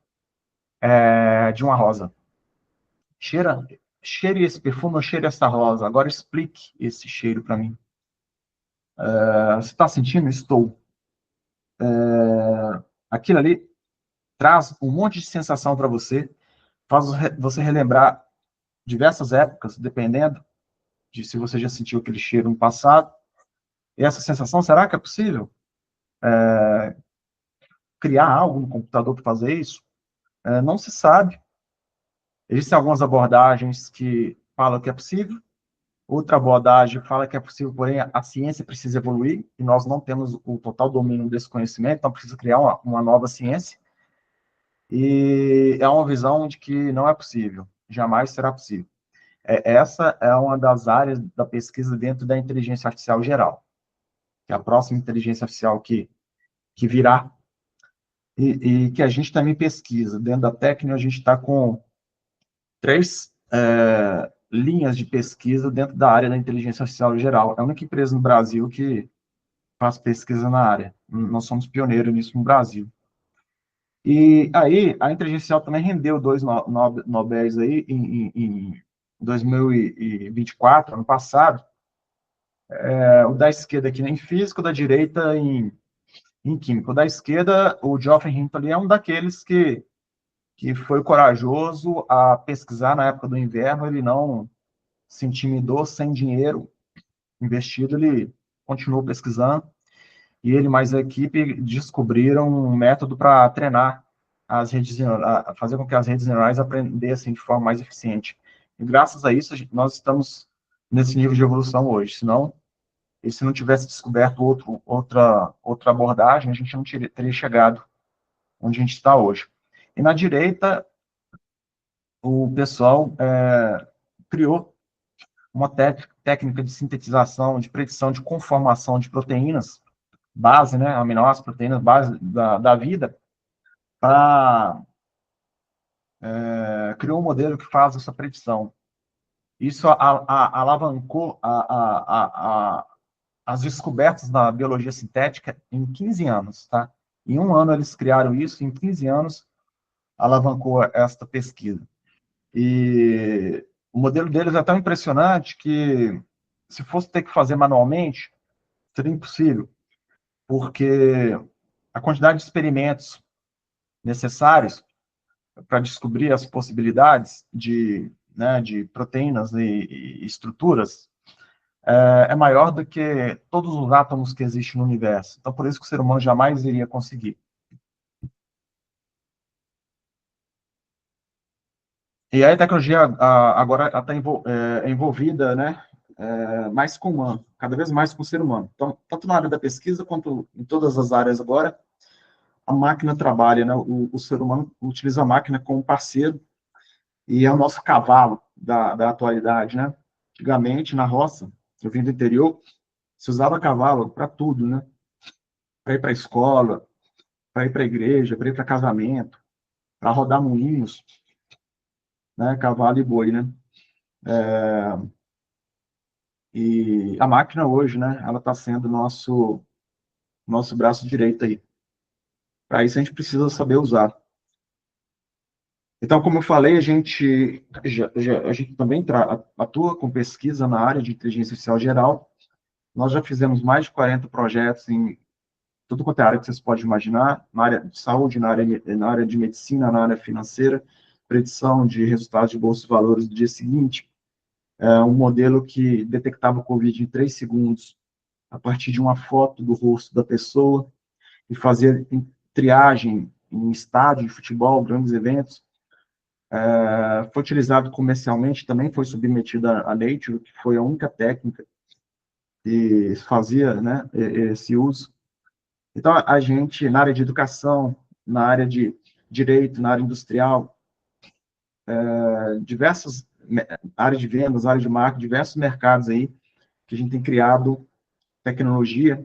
de uma rosa. Cheire esse perfume ou cheire essa rosa. Agora explique esse cheiro para mim. Você está sentindo? Estou. Aquilo ali traz um monte de sensação para você, faz você relembrar diversas épocas, dependendo de se você já sentiu aquele cheiro no passado. E essa sensação, será que é possível criar algo no computador para fazer isso? Não se sabe. Existem algumas abordagens que falam que é possível, outra abordagem fala que é possível, porém a ciência precisa evoluir, e nós não temos o total domínio desse conhecimento, então precisa criar uma nova ciência, e é uma visão de que não é possível, jamais será possível. Essa é uma das áreas da pesquisa dentro da inteligência artificial geral, que é a próxima inteligência artificial que virá, e que a gente também pesquisa. Dentro da técnica, a gente está com três linhas de pesquisa dentro da área da inteligência artificial geral. É a única empresa no Brasil que faz pesquisa na área. Nós somos pioneiros nisso no Brasil. E aí, a inteligência artificial também rendeu dois Nobéis aí em 2024, ano passado, o da esquerda aqui em física, o da direita em química. O da esquerda, o Geoffrey Hinton, é um daqueles que foi corajoso a pesquisar na época do inverno, ele não se intimidou, sem dinheiro investido, ele continuou pesquisando, e ele mais a equipe descobriram um método para treinar as redes neurais, fazer com que as redes neurais aprendessem de forma mais eficiente. E graças a isso, nós estamos nesse nível de evolução hoje. Senão, e se não tivesse descoberto outra abordagem, a gente não teria chegado onde a gente está hoje. E na direita, o pessoal criou uma técnica de sintetização, de predição de conformação de proteínas, base, né, aminoácidos, proteínas, base da vida, para criou um modelo que faz essa predição. Isso alavancou as descobertas da biologia sintética em 15 anos, tá? Em um ano eles criaram isso, em 15 anos alavancou esta pesquisa. E o modelo deles é tão impressionante que, se fosse ter que fazer manualmente, seria impossível, porque a quantidade de experimentos necessários para descobrir as possibilidades de proteínas e estruturas é maior do que todos os átomos que existem no universo. Então, por isso que o ser humano jamais iria conseguir. E aí a tecnologia agora está envolvida, né, mais com o humano, cada vez mais com o ser humano. Então, tanto na área da pesquisa quanto em todas as áreas agora, a máquina trabalha, né, o ser humano utiliza a máquina como parceiro e é o nosso cavalo da atualidade, né? Antigamente, na roça, eu vim do interior, se usava cavalo para tudo, né? Para ir para a escola, para ir para a igreja, para ir para casamento, para rodar moinhos, né? Cavalo e boi, né? E a máquina hoje, né? Ela está sendo nosso braço direito aí. Para isso a gente precisa saber usar. Então, como eu falei, a gente também atua com pesquisa na área de inteligência artificial geral. Nós já fizemos mais de 40 projetos em tudo quanto é área que vocês podem imaginar, na área de saúde, na área de medicina, na área financeira, predição de resultados de bolsa de valores do dia seguinte, um modelo que detectava o Covid em 3 segundos, a partir de uma foto do rosto da pessoa, e fazia triagem em estádio de futebol, grandes eventos. Foi utilizado comercialmente, também foi submetido à Nature, que foi a única técnica que fazia, né, esse uso. Então, a gente, na área de educação, na área de direito, na área industrial, diversas áreas de vendas, áreas de marketing, diversos mercados aí, que a gente tem criado tecnologia.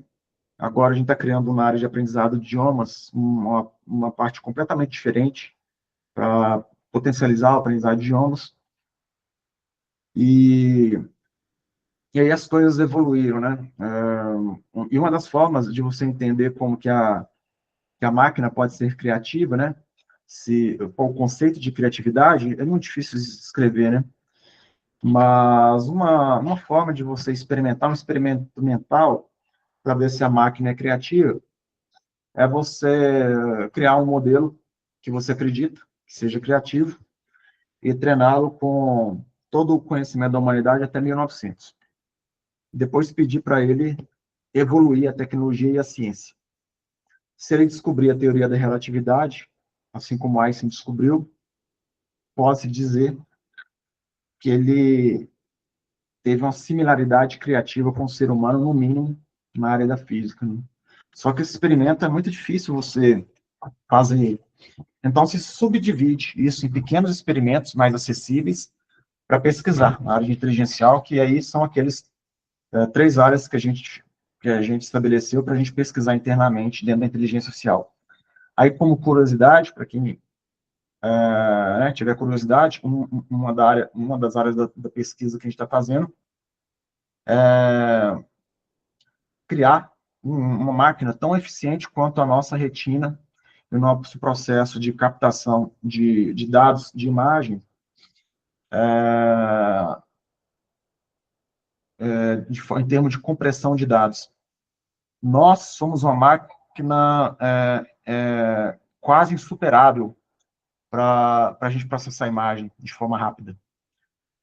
Agora a gente está criando uma área de aprendizado de idiomas, uma parte completamente diferente para potencializar o aprendizado de idiomas. E, e aí as coisas evoluíram, né? E uma das formas de você entender como que a máquina pode ser criativa, né? O conceito de criatividade é muito difícil de escrever, né? Mas uma forma de você experimentar, um experimento mental, para ver se a máquina é criativa, é você criar um modelo que você acredita que seja criativo, e treiná-lo com todo o conhecimento da humanidade até 1900. Depois pedir para ele evoluir a tecnologia e a ciência. Se ele descobrir a teoria da relatividade, assim como Einstein descobriu, pode-se dizer que ele teve uma similaridade criativa com o ser humano, no mínimo, na área da física. Né? Só que esse experimento é muito difícil você fazer. Então, se subdivide isso em pequenos experimentos mais acessíveis para pesquisar na área de inteligencial, que aí são aqueles 3 áreas que a gente estabeleceu para a gente pesquisar internamente dentro da inteligência social. Aí, como curiosidade, para quem tiver curiosidade, uma das áreas da pesquisa que a gente está fazendo é criar uma máquina tão eficiente quanto a nossa retina e o nosso processo de captação de dados de imagem, em termos de compressão de dados. Nós somos uma máquina quase insuperável para a gente processar a imagem de forma rápida.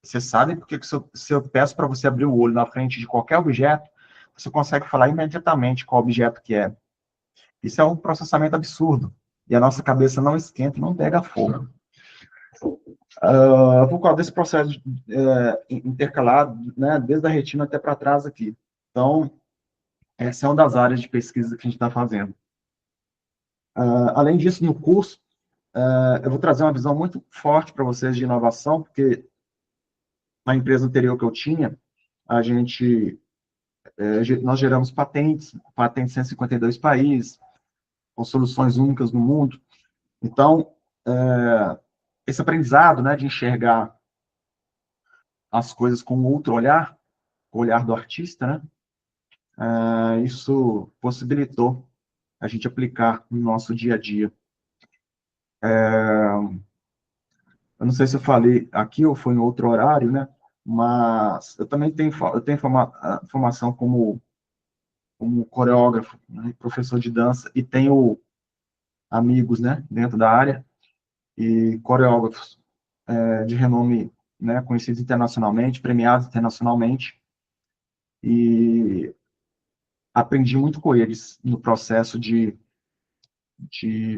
Você sabe porque que se eu peço para você abrir o olho na frente de qualquer objeto, você consegue falar imediatamente qual objeto que é. Isso é um processamento absurdo. E a nossa cabeça não esquenta e não pega fogo. Por causa desse processo intercalado, né, desde a retina até para trás aqui. Então, essa é uma das áreas de pesquisa que a gente está fazendo. Além disso, no curso, eu vou trazer uma visão muito forte para vocês de inovação, porque na empresa anterior que eu tinha, nós geramos patentes em 152 países, com soluções únicas no mundo. Então, esse aprendizado, né, de enxergar as coisas com outro olhar, o olhar do artista, né, isso possibilitou a gente aplicar no nosso dia a dia. Eu não sei se eu falei aqui ou foi em outro horário, né, mas eu também tenho formação como coreógrafo, né, professor de dança, e tenho amigos, né, dentro da área, e coreógrafos de renome, né, conhecidos internacionalmente, premiados internacionalmente, e aprendi muito com eles no processo de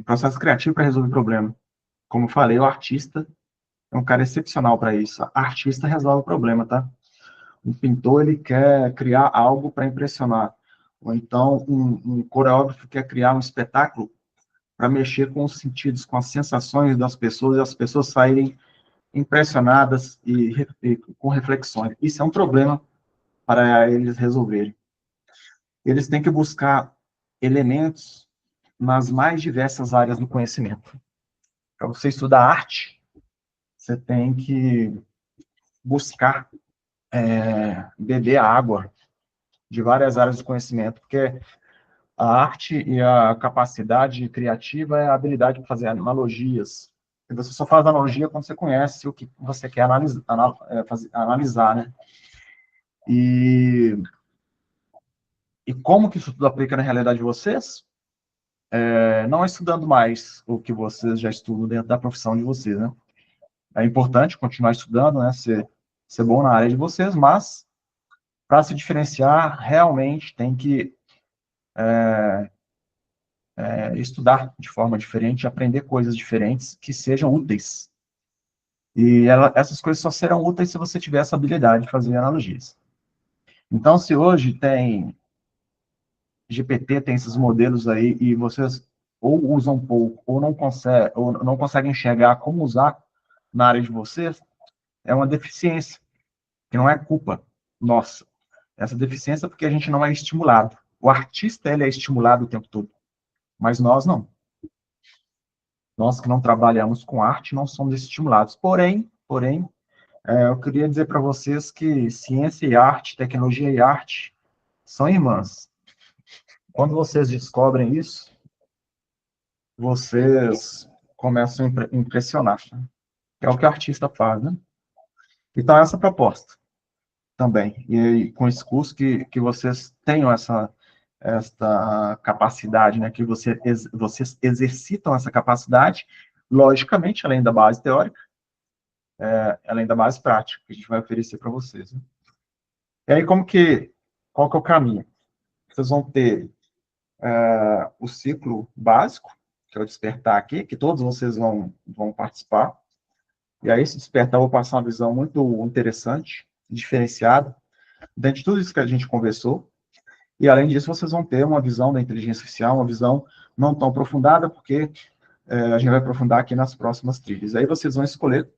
processo criativo para resolver problema. Como eu falei, o artista é um cara excepcional para isso. Artista resolve o problema, tá? Um pintor, ele quer criar algo para impressionar. Ou então, um coreógrafo quer criar um espetáculo para mexer com os sentidos, com as sensações das pessoas, e as pessoas saírem impressionadas e com reflexões. Isso é um problema para eles resolverem. Eles têm que buscar elementos nas mais diversas áreas do conhecimento. Para você estudar arte, você tem que buscar beber a água de várias áreas do conhecimento, porque a arte e a capacidade criativa é a habilidade de fazer analogias. E você só faz analogia quando você conhece o que você quer analisar, né? E como que isso tudo aplica na realidade de vocês? Não estudando mais o que vocês já estudam dentro da profissão de vocês, né? É importante continuar estudando, né? Ser bom na área de vocês, mas para se diferenciar, realmente tem que estudar de forma diferente, aprender coisas diferentes que sejam úteis. E essas coisas só serão úteis se você tiver essa habilidade de fazer analogias. Então, se hoje tem GPT, tem esses modelos aí, e vocês ou usam pouco, ou não conseguem enxergar como usar na área de vocês, é uma deficiência, que não é culpa nossa. Essa deficiência é porque a gente não é estimulado. O artista, ele é estimulado o tempo todo, mas nós não. Nós que não trabalhamos com arte, não somos estimulados. Porém, eu queria dizer para vocês que ciência e arte, tecnologia e arte são irmãs. Quando vocês descobrem isso, vocês começam a impressionar. Né? É o que o artista faz, né? Então, essa proposta também. E aí, com esse curso, que vocês tenham essa capacidade, né? Que vocês exercitam essa capacidade, logicamente, além da base teórica, além da base prática, que a gente vai oferecer para vocês. Né? E aí, qual que é o caminho? Vocês vão ter o ciclo básico, que é o despertar aqui, que todos vocês vão participar. E aí, esse despertar, eu vou passar uma visão muito interessante, diferenciada, dentro de tudo isso que a gente conversou. E, além disso, vocês vão ter uma visão da inteligência artificial, uma visão não tão aprofundada, porque a gente vai aprofundar aqui nas próximas trilhas. Aí vocês vão escolher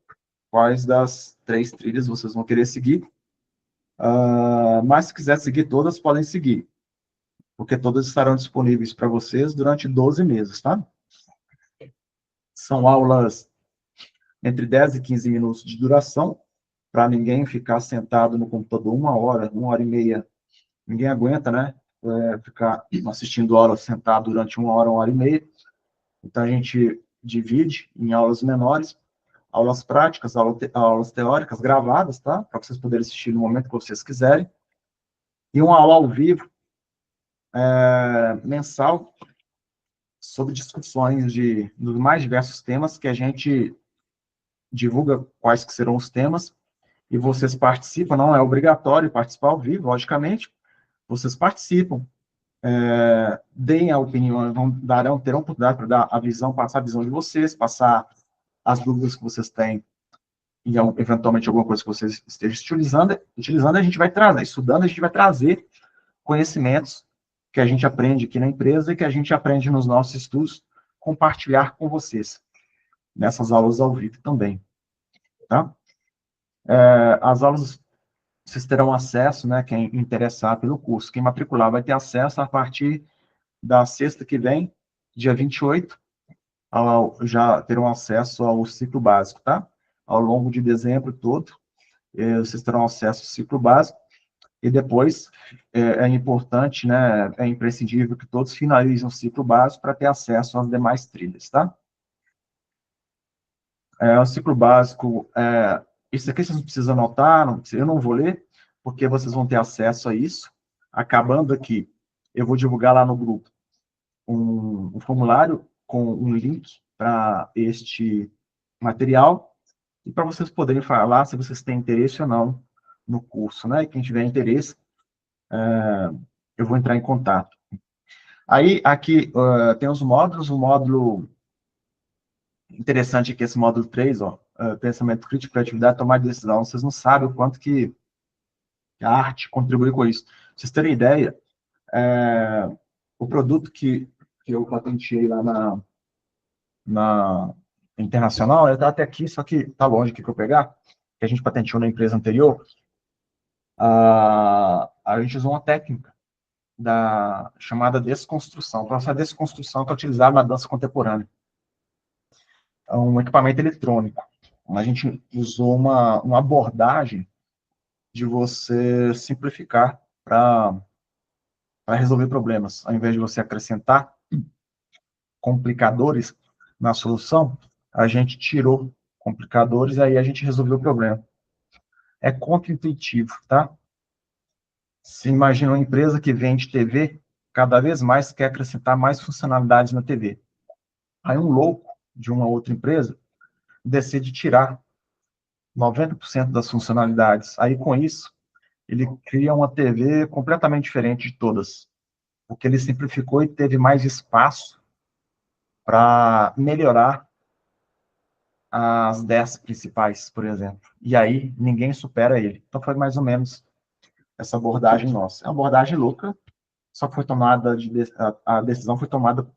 quais das 3 trilhas vocês vão querer seguir. Mas, se quiser seguir todas, podem seguir, porque todas estarão disponíveis para vocês durante 12 meses, tá? São aulas entre 10 e 15 minutos de duração, para ninguém ficar sentado no computador 1 hora e meia. Ninguém aguenta, né? Ficar assistindo aula sentado durante 1 hora e meia. Então, a gente divide em aulas menores, aulas práticas, aulas teóricas gravadas, tá? Para vocês poderem assistir no momento que vocês quiserem. E uma aula ao vivo, mensal, sobre discussões dos mais diversos temas, que a gente divulga quais que serão os temas, e vocês participam, não é obrigatório participar ao vivo, logicamente, vocês participam, deem a opinião, terão oportunidade para dar a visão, passar a visão de vocês, passar as dúvidas que vocês têm, e eventualmente alguma coisa que vocês estejam utilizando, a gente vai trazer, estudando, a gente vai trazer conhecimentos que a gente aprende aqui na empresa e que a gente aprende nos nossos estudos, compartilhar com vocês, nessas aulas ao vivo também, tá? As aulas, vocês terão acesso, né, quem interessar pelo curso, quem matricular vai ter acesso a partir da sexta que vem, dia 28, já terão acesso ao ciclo básico, tá? Ao longo de dezembro todo, vocês terão acesso ao ciclo básico, e depois é importante, né, é imprescindível que todos finalizem o ciclo básico para ter acesso às demais trilhas, tá? O ciclo básico, isso aqui vocês não precisam anotar, eu não vou ler, porque vocês vão ter acesso a isso. Acabando aqui, eu vou divulgar lá no grupo um formulário com um link para este material, e para vocês poderem falar se vocês têm interesse ou não no curso, né? E quem tiver interesse, eu vou entrar em contato. Aí, aqui, tem os módulos, o módulo interessante aqui, esse módulo 3, ó, pensamento crítico, criatividade, tomar de decisão. Vocês não sabem o quanto que a arte contribui com isso. Pra vocês terem ideia, o produto que eu patenteei lá na Internacional, ele está até aqui, só que está longe aqui que eu pegar, que a gente patenteou na empresa anterior, a gente usou uma técnica chamada desconstrução. Então, essa desconstrução que é utilizada na dança contemporânea. É um equipamento eletrônico. A gente usou uma abordagem de você simplificar para resolver problemas. Ao invés de você acrescentar complicadores na solução, a gente tirou complicadores e aí a gente resolveu o problema. É contra-intuitivo, tá? Se imagina uma empresa que vende TV, cada vez mais quer acrescentar mais funcionalidades na TV. Aí um louco de uma outra empresa decide tirar 90% das funcionalidades. Aí, com isso, ele cria uma TV completamente diferente de todas, porque ele simplificou e teve mais espaço para melhorar as 10 principais, por exemplo. E aí, ninguém supera ele. Então, foi mais ou menos essa abordagem nossa. É uma abordagem louca, só que foi tomada, a decisão foi tomada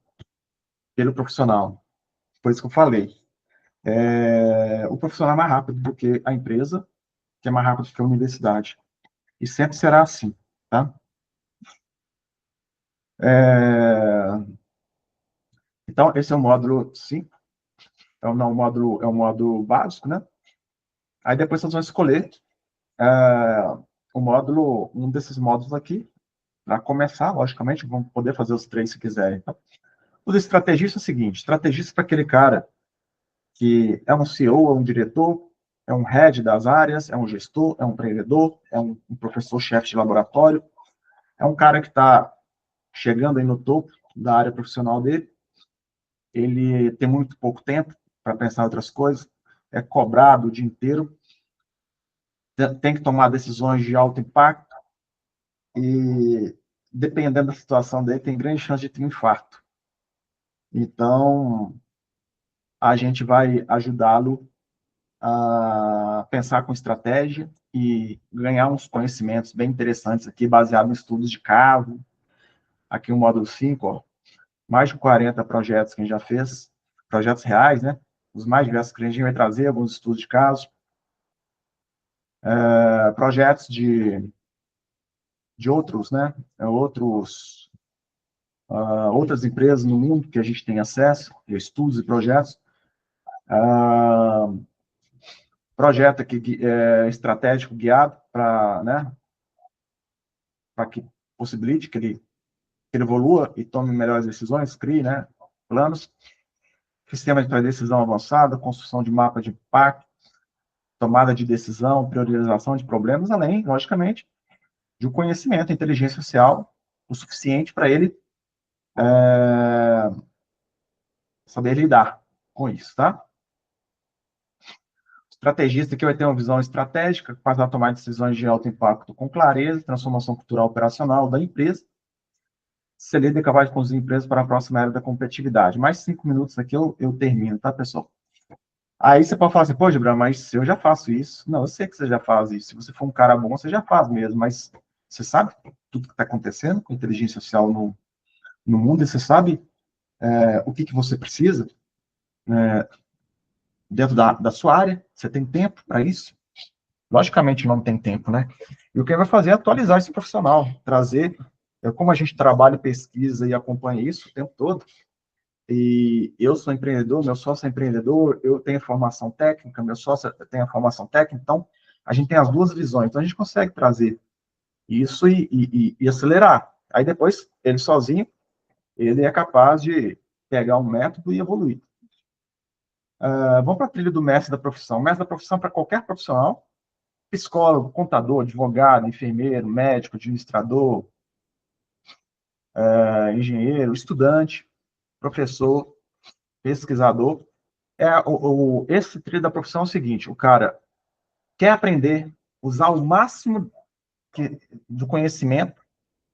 pelo profissional. Por isso que eu falei. O profissional é mais rápido do que a empresa, que é mais rápido do que a universidade. E sempre será assim, tá? Então, esse é o módulo 5, é um módulo básico, né? Aí depois vocês vão escolher um desses módulos aqui, para começar, logicamente, vão poder fazer os 3 se quiserem. Tá? Os estrategistas é o seguinte, estrategista para aquele cara que é um CEO, é um diretor, é um head das áreas, é um gestor, é um empreendedor, é um professor-chefe de laboratório, é um cara que está chegando aí no topo da área profissional dele, ele tem muito pouco tempo para pensar em outras coisas, é cobrado o dia inteiro, tem que tomar decisões de alto impacto e, dependendo da situação dele, tem grande chance de ter um infarto. Então, a gente vai ajudá-lo a pensar com estratégia e ganhar uns conhecimentos bem interessantes aqui, baseado em estudos de caso. Aqui o módulo 5, ó, mais de 40 projetos que a gente já fez, projetos reais, né? Os mais diversos que a gente vai trazer, alguns estudos de caso, projetos de outros, né? Outras empresas no mundo que a gente tem acesso, estudos e projetos. Projeto aqui estratégico guiado para, né, para que possibilite que ele evolua e tome melhores decisões, crie, né, planos. Sistema de decisão avançada, construção de mapa de impacto, tomada de decisão, priorização de problemas, além, logicamente, de um conhecimento, inteligência social, o suficiente para ele saber lidar com isso, tá? O estrategista que vai ter uma visão estratégica, capaz de tomar decisões de alto impacto com clareza, transformação cultural operacional da empresa, ser líder capaz de conduzir a empresa para a próxima era da competitividade. Mais 5 minutos aqui eu termino, tá, pessoal? Aí você pode falar assim, pô, Gibran, mas eu já faço isso. Não, eu sei que você já faz isso. Se você for um cara bom, você já faz mesmo, mas você sabe tudo que está acontecendo com a inteligência social no mundo, e você sabe o que você precisa dentro da sua área? Você tem tempo para isso? Logicamente não tem tempo, né? E o que vai fazer é atualizar esse profissional, trazer, como a gente trabalha, pesquisa e acompanha isso o tempo todo, e eu sou empreendedor, meu sócio é empreendedor, eu tenho formação técnica, meu sócio tem a formação técnica, então a gente tem as duas visões, então a gente consegue trazer isso e acelerar. Aí depois, ele sozinho, ele é capaz de pegar um método e evoluir. Vamos para a trilha do mestre da profissão. Mestre da profissão para qualquer profissional, psicólogo, contador, advogado, enfermeiro, médico, administrador, engenheiro, estudante, professor, pesquisador. Esse trilho da profissão é o seguinte: o cara quer aprender, usar o máximo do conhecimento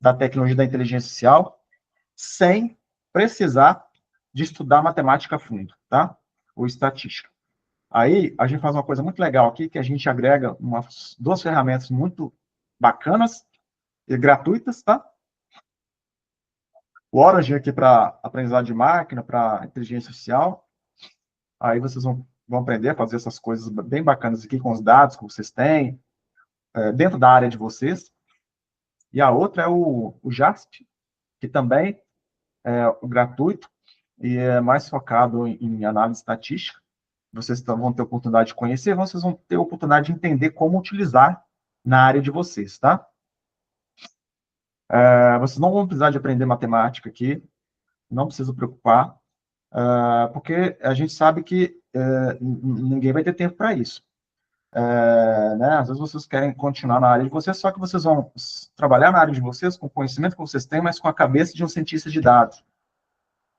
da tecnologia da inteligência artificial, sem precisar de estudar matemática a fundo, tá? Ou estatística. Aí, a gente faz uma coisa muito legal aqui, que a gente agrega duas ferramentas muito bacanas e gratuitas, tá? O Orange aqui para aprendizado de máquina, para inteligência artificial. Aí vocês vão aprender a fazer essas coisas bem bacanas aqui com os dados que vocês têm, dentro da área de vocês. E a outra é o JASP, que também é o gratuito e é mais focado em análise estatística. Vocês vão ter oportunidade de conhecer, vocês vão ter oportunidade de entender como utilizar na área de vocês, tá? Vocês não vão precisar de aprender matemática aqui, não precisa preocupar, porque a gente sabe que ninguém vai ter tempo para isso. Né? Às vezes vocês querem continuar na área de vocês, só que vocês vão trabalhar na área de vocês com o conhecimento que vocês têm, mas com a cabeça de um cientista de dados.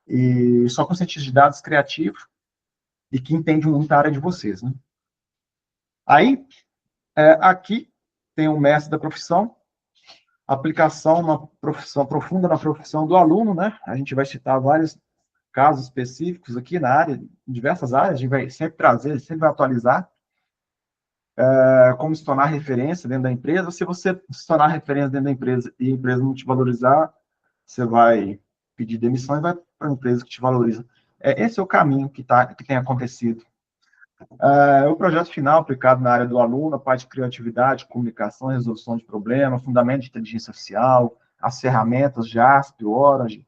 E só com um cientista de dados criativo e que entende muito a área de vocês. Né? Aí, aqui tem o mestre da profissão, aplicação na profissão, profunda na profissão do aluno, né? A gente vai citar vários casos específicos aqui na área, em diversas áreas, a gente vai sempre trazer, sempre vai atualizar, como se tornar referência dentro da empresa. Se você se tornar referência dentro da empresa e a empresa não te valorizar, você vai pedir demissão e vai para a empresa que te valoriza. Esse é o caminho que tem acontecido. O projeto final aplicado na área do aluno, a parte de criatividade, comunicação, resolução de problemas, fundamento de inteligência artificial, as ferramentas JASP, Orange,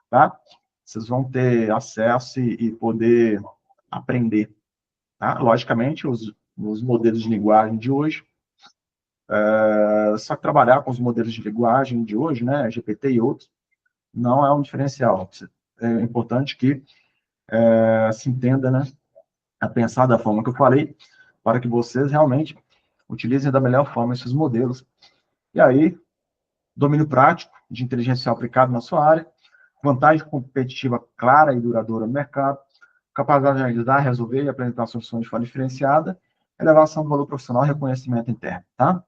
tá? Vocês vão ter acesso e poder aprender, tá? Logicamente, os modelos de linguagem de hoje, só que trabalhar com os modelos de linguagem de hoje, né, GPT e outros, não é um diferencial. É importante que se entenda, né, a pensar da forma que eu falei, para que vocês realmente utilizem da melhor forma esses modelos. E aí, domínio prático de inteligência artificial aplicado na sua área, vantagem competitiva clara e duradoura no mercado, capacidade de analisar, resolver e apresentar soluções de forma diferenciada, elevação do valor profissional e reconhecimento interno, tá?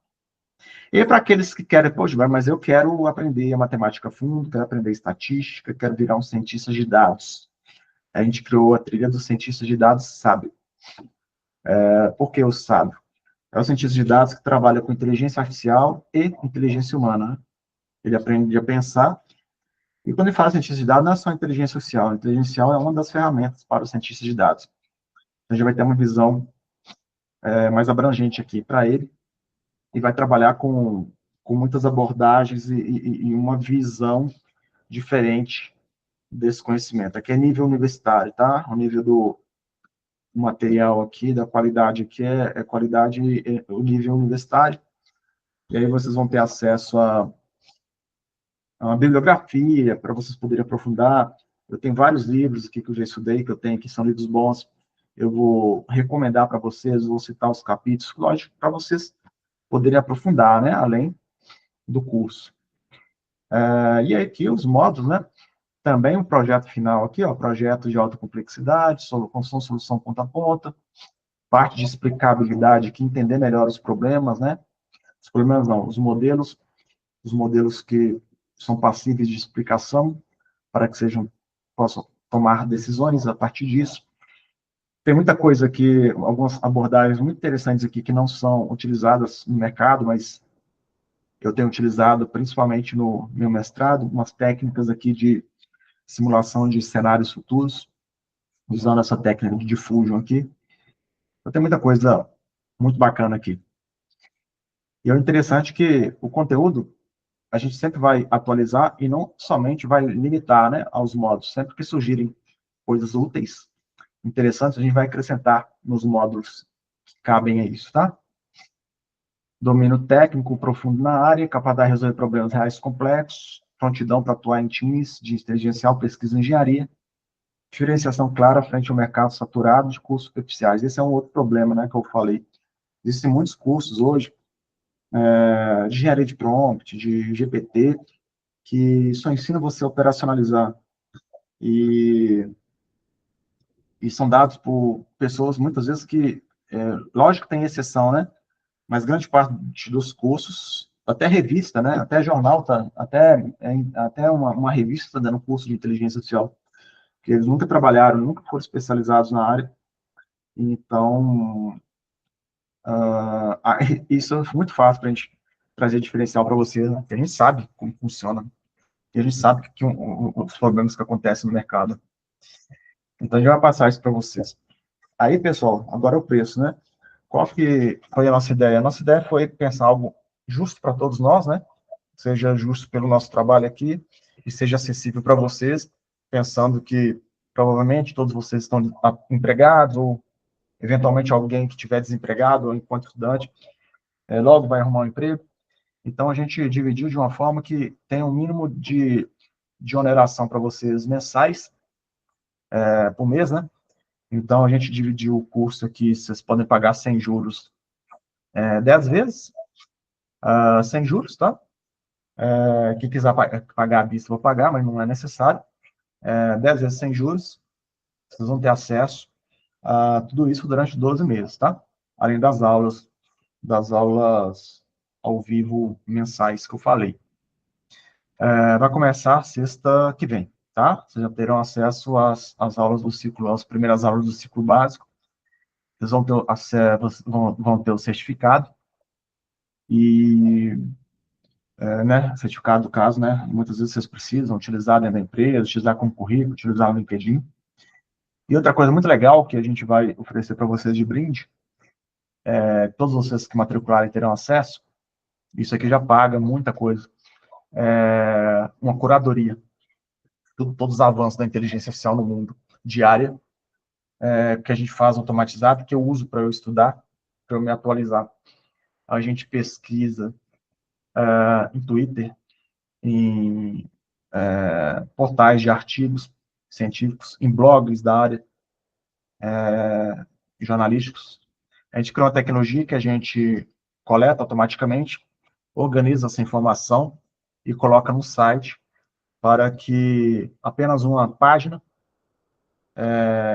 E para aqueles que querem, poxa, mas eu quero aprender a matemática a fundo, quero aprender estatística, quero virar um cientista de dados. A gente criou a trilha do cientista de dados sábio. Por que o sábio? É o cientista de dados que trabalha com inteligência artificial e inteligência humana. Né? Ele aprende a pensar. E quando ele fala cientista de dados, não é só inteligência social. A inteligência social é uma das ferramentas para o cientista de dados. A gente vai ter uma visão mais abrangente aqui para ele e vai trabalhar com muitas abordagens e uma visão diferente desse conhecimento. Aqui é nível universitário, tá? O nível do material aqui, da qualidade aqui é qualidade, o nível universitário. E aí vocês vão ter acesso a uma bibliografia para vocês poderem aprofundar. Eu tenho vários livros aqui que eu já estudei, que eu tenho que são livros bons. Eu vou recomendar para vocês, vou citar os capítulos, lógico, para vocês poderem aprofundar, né, além do curso. E aqui os módulos, né, também um projeto final aqui, ó, projeto de alta complexidade, solução ponta a ponta, parte de explicabilidade aqui, entender melhor os problemas, né, os problemas não, os modelos que são passíveis de explicação, para que possam tomar decisões a partir disso. Tem muita coisa aqui, algumas abordagens muito interessantes aqui que não são utilizadas no mercado, mas eu tenho utilizado principalmente no meu mestrado, umas técnicas aqui de simulação de cenários futuros, usando essa técnica de diffusion aqui. Então, tem muita coisa muito bacana aqui. E é interessante que o conteúdo a gente sempre vai atualizar e não somente vai limitar, né, aos módulos. Sempre que surgirem coisas úteis, interessantes, a gente vai acrescentar nos módulos que cabem a isso, tá? Domínio técnico profundo na área, capacidade de resolver problemas reais complexos, prontidão para atuar em times de inteligencial, pesquisa e engenharia, diferenciação clara frente ao mercado saturado de cursos superficiais. Esse é um outro problema, né, que eu falei. Existem muitos cursos hoje de engenharia de prompt, de GPT, que só ensina você a operacionalizar. E são dados por pessoas, muitas vezes, que, lógico que tem exceção, né? Mas grande parte dos cursos, até revista, né? Até jornal, até uma revista está dando curso de inteligência artificial, que eles nunca trabalharam, nunca foram especializados na área. Então, isso é muito fácil para a gente trazer diferencial para você, né? Porque a gente sabe como funciona, e a gente sabe os problemas que acontecem no mercado. Então, a gente vai passar isso para vocês. Aí, pessoal, agora é o preço, né? Qual que foi a nossa ideia? A nossa ideia foi pensar algo justo para todos nós, né? Seja justo pelo nosso trabalho aqui e seja acessível para vocês, pensando que provavelmente todos vocês estão empregados ou eventualmente alguém que estiver desempregado ou enquanto estudante logo vai arrumar um emprego. Então, a gente dividiu de uma forma que tem um mínimo de oneração para vocês mensais por mês, né? Então, a gente dividiu o curso aqui, vocês podem pagar sem juros 10 vezes, sem juros, tá? Quem quiser pagar à vista, vou pagar, mas não é necessário. 10 vezes sem juros, vocês vão ter acesso a tudo isso durante 12 meses, tá? Além das aulas ao vivo mensais que eu falei. Vai começar sexta que vem, tá? Vocês já terão acesso às aulas do ciclo, às primeiras aulas do ciclo básico. Vocês vão ter, vão ter o certificado e né, certificado do caso, né, muitas vezes vocês precisam utilizar dentro da empresa, utilizar como currículo, utilizar no LinkedIn. E outra coisa muito legal que a gente vai oferecer para vocês de brinde, todos vocês que matricularem terão acesso, isso aqui já paga muita coisa, uma curadoria, todos os avanços da inteligência artificial no mundo, diária, que a gente faz automatizado, que eu uso para eu estudar, para eu me atualizar. A gente pesquisa em Twitter, em portais de artigos científicos, em blogs da área, jornalísticos. A gente cria uma tecnologia que a gente coleta automaticamente, organiza essa informação e coloca no site para que apenas uma página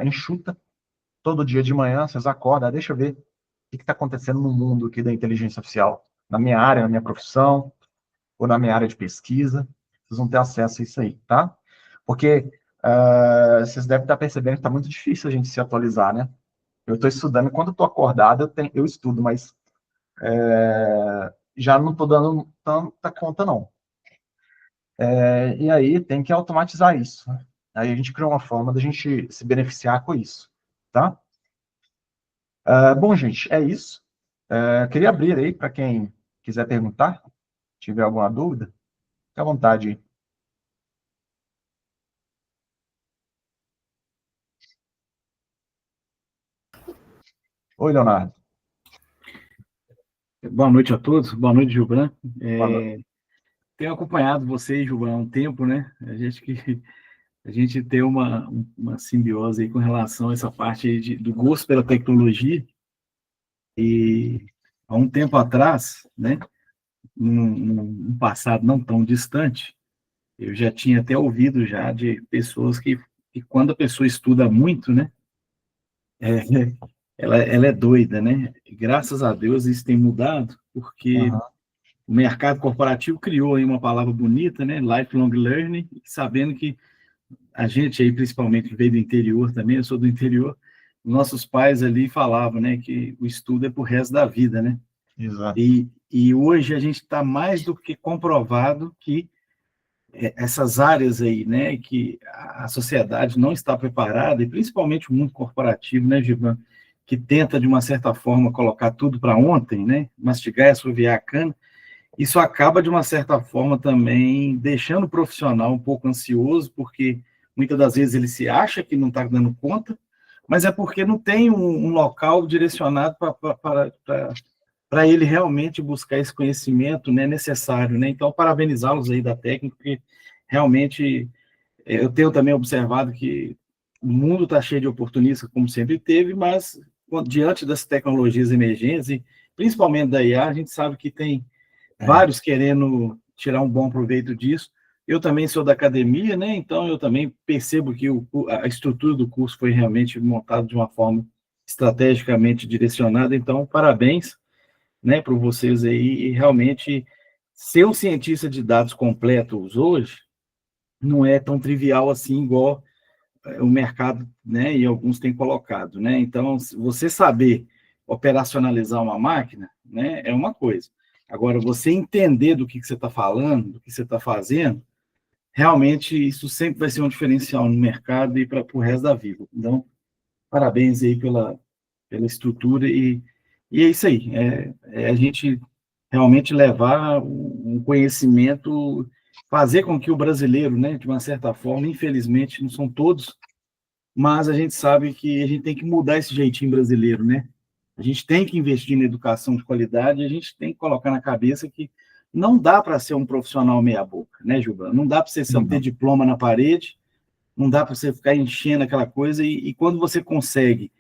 enxuta, todo dia de manhã, vocês acordam, deixa eu ver o que está acontecendo no mundo aqui da inteligência artificial, na minha área, na minha profissão, ou na minha área de pesquisa, vocês vão ter acesso a isso aí, tá? Porque vocês devem estar percebendo que está muito difícil a gente se atualizar, né? Eu estou estudando, quando eu estou acordado, eu estudo, mas já não estou dando tanta conta, não. E aí tem que automatizar isso, né? Aí a gente criou uma forma da gente se beneficiar com isso, tá? Bom, gente, é isso. Queria abrir aí para quem quiser perguntar, tiver alguma dúvida, fique à vontade aí. Oi, Leonardo. Boa noite a todos. Boa noite, Gilbran. Boa noite. Tenho acompanhado você, Gilbran, há um tempo, né? A gente tem uma simbiose aí com relação a essa parte aí do gosto pela tecnologia. E há um tempo atrás, né? Num passado não tão distante, eu já tinha até ouvido já de pessoas que quando a pessoa estuda muito, né? É, ela é doida, né? Graças a Deus isso tem mudado, porque Uhum. o mercado corporativo criou aí uma palavra bonita, né? Lifelong learning, sabendo que a gente aí, principalmente, que veio do interior também, eu sou do interior, nossos pais ali falavam, né, que o estudo é pro resto da vida, né? Exato. E hoje a gente está mais do que comprovado que essas áreas aí, né, que a sociedade não está preparada, e principalmente o mundo corporativo, né, Givan, que tenta, de uma certa forma, colocar tudo para ontem, né, mastigar e assoviar a cana, isso acaba, de uma certa forma, também deixando o profissional um pouco ansioso, porque muitas das vezes ele se acha que não está dando conta, mas é porque não tem um local direcionado para ele realmente buscar esse conhecimento, né, necessário, né? Então, parabenizá-los aí da técnica, porque realmente eu tenho também observado que o mundo está cheio de oportunistas, como sempre teve, mas diante das tecnologias emergentes, e principalmente da IA, a gente sabe que tem vários querendo tirar um bom proveito disso. Eu também sou da academia, né? Então eu também percebo que a estrutura do curso foi realmente montada de uma forma estrategicamente direcionada. Então, parabéns, né, para vocês aí. E realmente ser um cientista de dados completos hoje não é tão trivial assim, igual o mercado, né, e alguns têm colocado, né? Então, você saber operacionalizar uma máquina, né, é uma coisa. Agora, você entender do que você está falando, do que você está fazendo, realmente isso sempre vai ser um diferencial no mercado e para o resto da vida. Então, parabéns aí pela estrutura e é isso aí. É a gente realmente levar um conhecimento, fazer com que o brasileiro, né, de uma certa forma, infelizmente, não são todos, mas a gente sabe que a gente tem que mudar esse jeitinho brasileiro, né? A gente tem que investir na educação de qualidade, a gente tem que colocar na cabeça que não dá para ser um profissional meia-boca, né, Gilberto? Não dá para você só ter Não. diploma na parede, não dá para você ficar enchendo aquela coisa, e quando você consegue,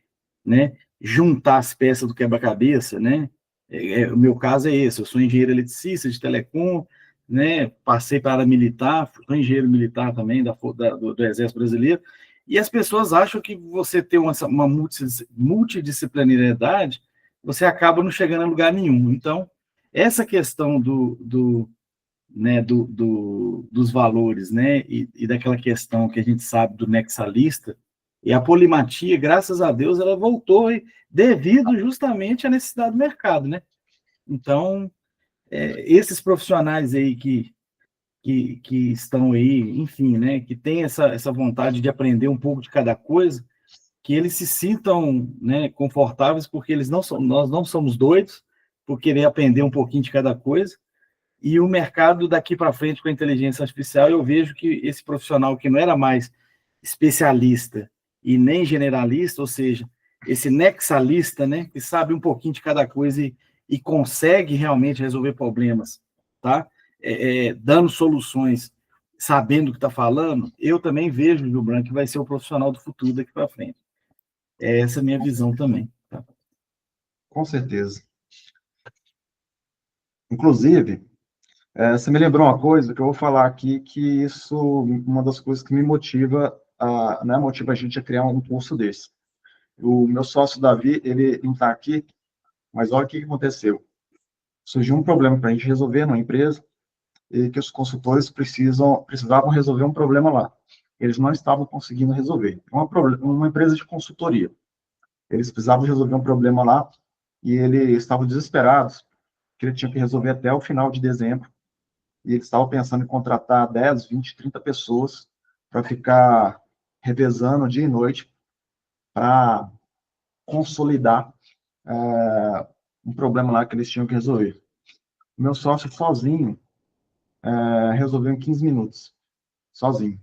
né, juntar as peças do quebra-cabeça, né? O meu caso é esse, eu sou engenheiro eletricista de telecom, né? Passei para a área militar, sou engenheiro militar também do Exército Brasileiro, e as pessoas acham que você ter uma multidisciplinariedade, você acaba não chegando a lugar nenhum. Então, essa questão né, dos valores, né, e daquela questão que a gente sabe do nexalista, e a polimatia, graças a Deus, ela voltou devido justamente à necessidade do mercado, né? Então, esses profissionais aí que estão aí, enfim, né, que têm essa vontade de aprender um pouco de cada coisa, que eles se sintam, né, confortáveis, porque nós não somos doidos por querer aprender um pouquinho de cada coisa, e o mercado daqui para frente com a inteligência artificial, eu vejo que esse profissional que não era mais especialista e nem generalista, ou seja, esse nexalista, né, que sabe um pouquinho de cada coisa e consegue realmente resolver problemas, tá? Dando soluções, sabendo o que está falando, eu também vejo, Gilbran, que vai ser o profissional do futuro daqui para frente. Essa é a minha visão também. Tá? Com certeza. Inclusive, você me lembrou uma coisa que eu vou falar aqui, que isso, uma das coisas que me motiva não é motivo a gente a criar um curso desse. O meu sócio, Davi, ele não está aqui, mas olha o que aconteceu. Surgiu um problema para a gente resolver numa empresa, e que os consultores precisavam resolver um problema lá. Eles não estavam conseguindo resolver. Uma empresa de consultoria. Eles precisavam resolver um problema lá, e eles estavam desesperados, que ele tinha que resolver até o final de dezembro, e eles estavam pensando em contratar 10, 20, 30 pessoas para ficar revezando dia e noite para consolidar um problema lá que eles tinham que resolver. O meu sócio sozinho resolveu em 15 minutos, sozinho.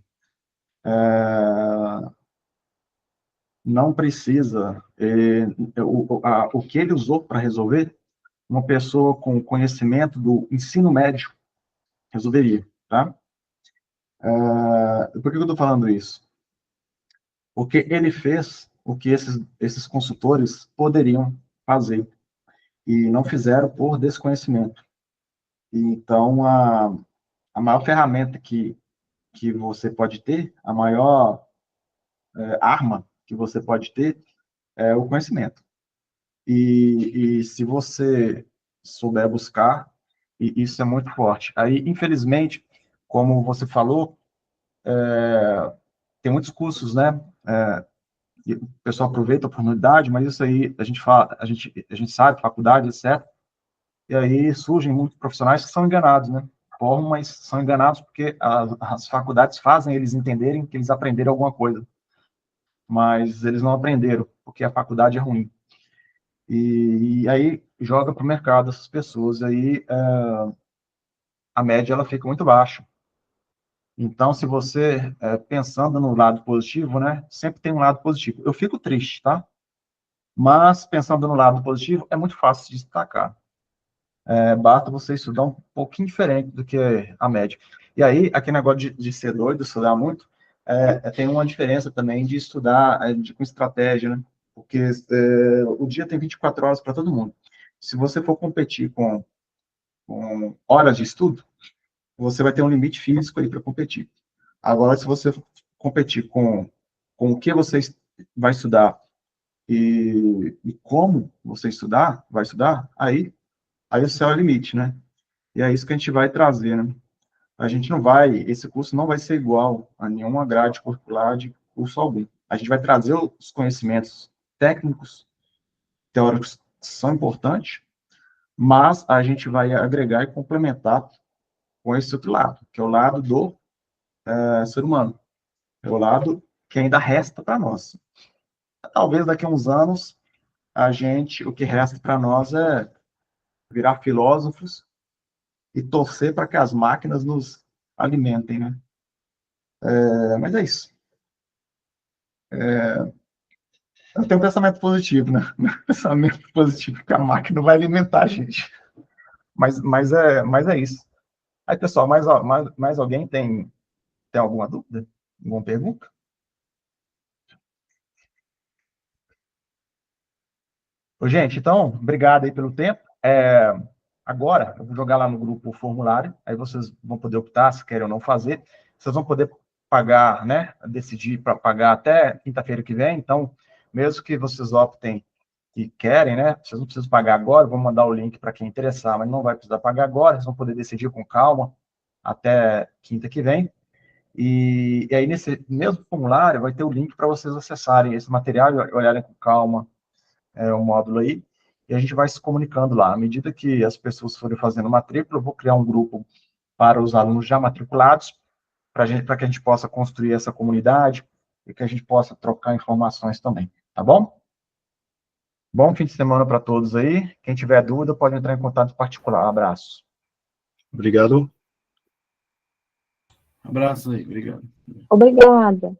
Não precisa, o que ele usou para resolver, uma pessoa com conhecimento do ensino médio resolveria, tá? Por que eu estou falando isso? Porque ele fez o que esses consultores poderiam fazer, e não fizeram por desconhecimento. Então, a maior ferramenta que você pode ter, a maior arma que você pode ter é o conhecimento. E se você souber buscar, e isso é muito forte. Aí, infelizmente, como você falou, tem muitos cursos, né? E o pessoal aproveita a oportunidade, mas isso aí a gente fala, a gente sabe, faculdade, etc. E aí surgem muitos profissionais que são enganados, né? Formam, mas são enganados porque as faculdades fazem eles entenderem que eles aprenderam alguma coisa, mas eles não aprenderam, porque a faculdade é ruim. E aí joga para o mercado essas pessoas, aí a média ela fica muito baixa. Então, se você, pensando no lado positivo, né, sempre tem um lado positivo. Eu fico triste, tá? Mas, pensando no lado positivo, é muito fácil de destacar. Basta você estudar um pouquinho diferente do que a média. E aí, aquele negócio de ser doido, estudar muito, tem uma diferença também de estudar com estratégia, né? Porque o dia tem 24 horas para todo mundo. Se você for competir com horas de estudo, você vai ter um limite físico aí para competir. Agora, se você competir com o que você vai estudar e como você vai estudar, aí o céu é o limite, né? E é isso que a gente vai trazer, né? Esse curso não vai ser igual a nenhuma grade curricular de curso algum. A gente vai trazer os conhecimentos técnicos, teóricos, que são importantes, mas a gente vai agregar e complementar com esse outro lado, que é o lado do ser humano. É o lado que ainda resta para nós. Talvez daqui a uns anos, o que resta para nós é virar filósofos e torcer para que as máquinas nos alimentem, né? Mas é isso. Eu tenho um pensamento positivo, né? Pensamento positivo, que a máquina vai alimentar a gente. Mas é isso. Aí, pessoal, mais alguém tem alguma dúvida? Alguma pergunta? Ô, gente, então, obrigado aí pelo tempo. Agora, eu vou jogar lá no grupo o formulário, aí vocês vão poder optar se querem ou não fazer. Vocês vão poder pagar, né? Decidir para pagar até quinta-feira que vem. Então, mesmo que vocês optem e querem, né? Vocês não precisam pagar agora, vou mandar o link para quem interessar, mas não vai precisar pagar agora, vocês vão poder decidir com calma até quinta que vem. E aí, nesse mesmo formulário, vai ter o link para vocês acessarem esse material e olharem com calma o módulo aí, e a gente vai se comunicando lá. À medida que as pessoas forem fazendo matrícula, eu vou criar um grupo para os alunos já matriculados, para que a gente possa construir essa comunidade e que a gente possa trocar informações também, tá bom? Bom fim de semana para todos aí. Quem tiver dúvida, pode entrar em contato particular. Abraço. Obrigado. Abraço aí, obrigado. Obrigada.